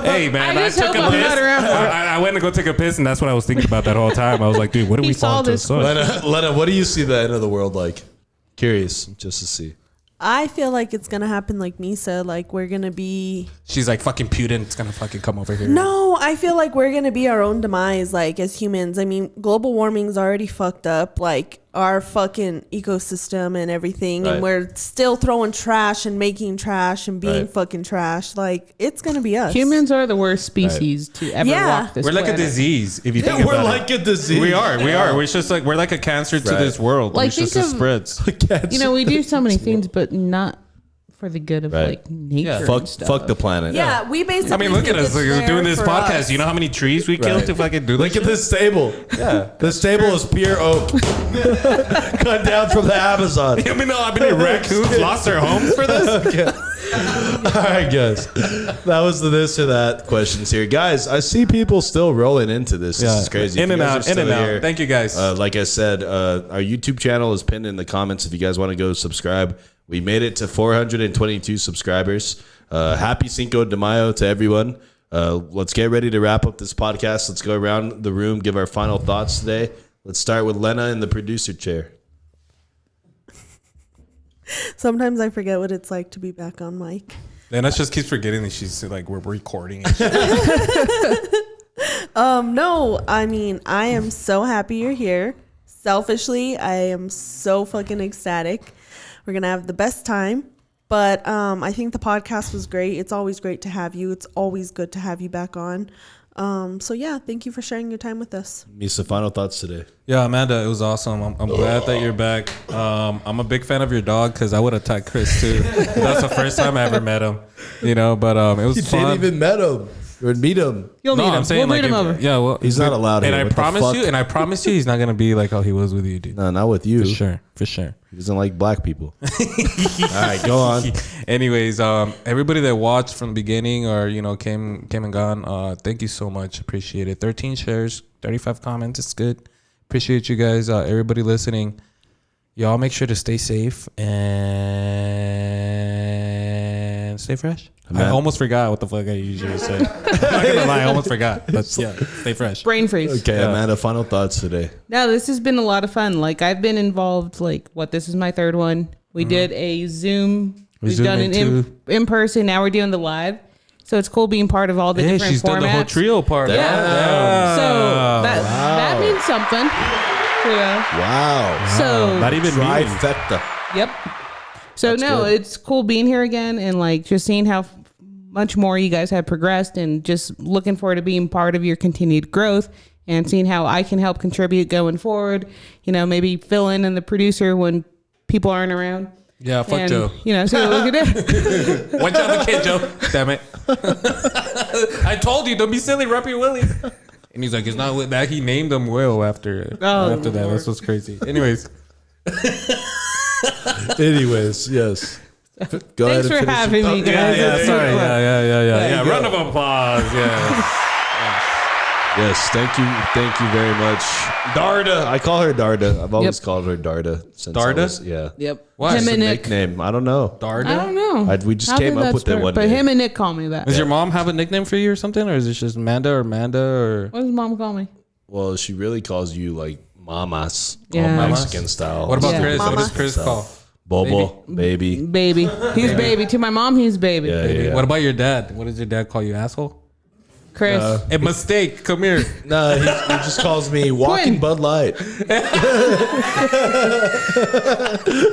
Hey man, I I just took hope a I'm piss. not around. I went to go take a piss, and that's what I was thinking about that whole time. I was like, dude, what do He we saw fall into the this sun? Lena, what do you see the end of the world like? Curious, just to see. I feel like it's gonna happen like Misa. Like we're gonna be. She's like, fucking Putin. It's gonna fucking come over here. No, I feel like we're gonna be our own demise. Like as humans. I mean, global warming's already fucked up. Like our fucking ecosystem and everything, Right. and we're still throwing trash and making trash and being Right. fucking trash. Like it's gonna be us. Humans are the worst species to ever Yeah. walk this We're like a planet. disease. If you think We're about like it. a disease. We are. We're just like we're like a cancer to Right. this world. Like, It's just think it of- spreads. You know, we do so many things, but not for the good of Right. like nature. Yeah. and Fuck stuff. the planet. Yeah, we basically. I mean, look at think us. it's Like, we're there doing this for podcast. us. You know how many trees we killed Right. to fucking do this? Look at this table. Yeah. This table is pure oak. Cut down from the Amazon. I mean, no, I mean, raccoons lost their homes for this. All right, guys. That was the this or that questions here. Guys, I see people still rolling into this. This is crazy. In If and you guys out. are In and still out. here, Thank you guys. like I said, our YouTube channel is pinned in the comments if you guys want to go subscribe. We made it to 422 subscribers. Happy Cinco de Mayo to everyone. Let's get ready to wrap up this podcast. Let's go around the room, give our final thoughts today. Let's start with Lena in the producer chair. Sometimes I forget what it's like to be back on mic. Then I just keeps forgetting that she's like we're recording. No, I mean, I am so happy you're here. Selfishly, I am so fucking ecstatic. We're gonna have the best time. But I think the podcast was great. It's always great to have you. It's always good to have you back on. So yeah, thank you for sharing your time with us. Misa, final thoughts today. Yeah, Amanda, it was awesome. I'm glad that you're back. I'm a big fan of your dog because I would attack Chris too. That's the first time I ever met him, but it was fun. You didn't even met him or meet him. You'll meet him. We'll meet him over. Yeah, well, he's not allowed and here. I promise you, he's not gonna be like how he was with you, dude. No, not with you. For sure. He doesn't like black people. All right, go on. Anyways, everybody that watched from the beginning or came and gone, thank you so much. Appreciate it. 13 shares, 35 comments. It's good. Appreciate you guys. Everybody listening. Y'all make sure to stay safe and stay fresh. I almost forgot what the fuck I usually say. I'm not gonna lie, I almost forgot. But yeah, stay fresh. Brain freeze. Okay, Amanda, final thoughts today. No, this has been a lot of fun. Like I've been involved. This is my third one. We did a Zoom. We've done an in person. Now we're doing the live. So it's cool being part of all the different formats. She's done the whole trio part. Yeah. So that means something. Yeah. Wow. So not even trifecta. Yep. So good. It's cool being here again and just seeing how much more you guys have progressed and just looking forward to being part of your continued growth and seeing how I can help contribute going forward. Maybe fill in the producer when people aren't around. Yeah, fuck Joe. See what we can do. Watch out the kid, Joe. Damn it. I told you, don't be silly, Rappy Willie. And he's like, it's not with that. He named him Will after that. That's what's crazy. Anyways, yes. Go Thanks for having me, guys. Yeah. Round of applause. Yes, thank you very much. Darda. I call her Darda. I've always called her Darda. Since Darda? Yeah. Yep. Why? Him and Nick. Nickname. I don't know. Darda? I don't know. We just came up with it one day. But him and Nick call me that. Does your mom have a nickname for you or something? Or is it just Amanda or Amanda? Or What does mom call me? Well, she really calls you like mamas. Yeah. All Mexican style. what about Yeah. Chris? Mama. What does Chris call? Bobo, baby. Baby. He's baby. To my mom, he's baby. Yeah. What about your dad? What does your dad call you, asshole? Chris. A mistake. Come here. No, he just calls me Walking Bud Light.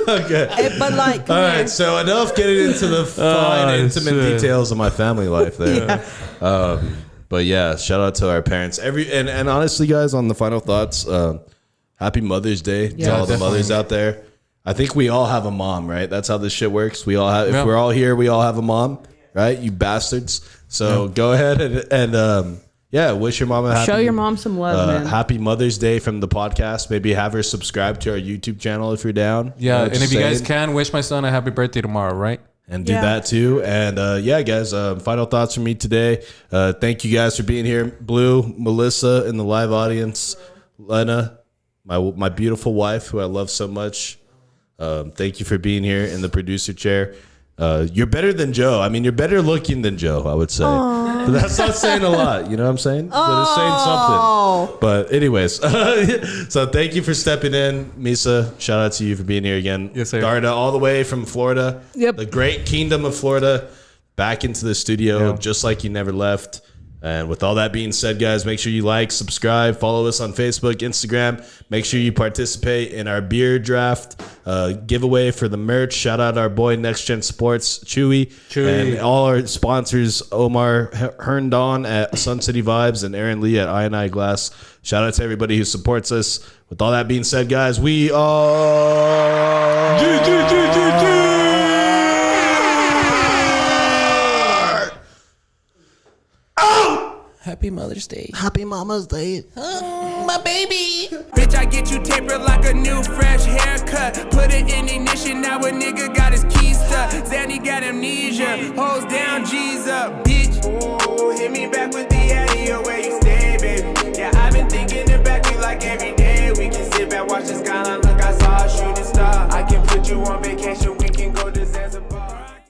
Okay. But All right, so enough getting into the fine, intimate details of my family life there. But yeah, shout out to our parents. And honestly, guys, on the final thoughts, happy Mother's Day to all the mothers out there. I think we all have a mom, right? That's how this shit works. We all have. If we're all here, we all have a mom, right? You bastards. So go ahead and wish your mom a happy. Show your mom some love, man. Happy Mother's Day from the podcast. Maybe have her subscribe to our YouTube channel if you're down. Yeah, and if you guys can, wish my son a happy birthday tomorrow, right? And do that too. And guys, final thoughts from me today. Thank you guys for being here. Blue, Melissa in the live audience, Lena, my beautiful wife who I love so much. Thank you for being here in the producer chair. You're better than Joe. I mean, you're better looking than Joe, I would say. But that's not saying a lot. You know what I'm saying? But it's saying something. But anyways, so thank you for stepping in. Misa, shout out to you for being here again. Yes, sir. Darda, all the way from Florida. Yep. The great kingdom of Florida. Back into the studio, just like you never left. And with all that being said, guys, make sure you like, subscribe, follow us on Facebook, Instagram. Make sure you participate in our beer draft giveaway for the merch. Shout out our boy Next Gen Sports, Chewy. And all our sponsors, Omar Herndon at Sun City Vibes and Aaron Lee at I&I Glass. Shout out to everybody who supports us. With all that being said, guys, we are... Happy Mother's Day. Happy Mama's Day. My baby. Bitch, I get you tapered like a new fresh haircut. Put it in ignition, now a nigga got his keys stuck. Zanny got amnesia, hoes down, G's up, bitch. Ooh, hit me back with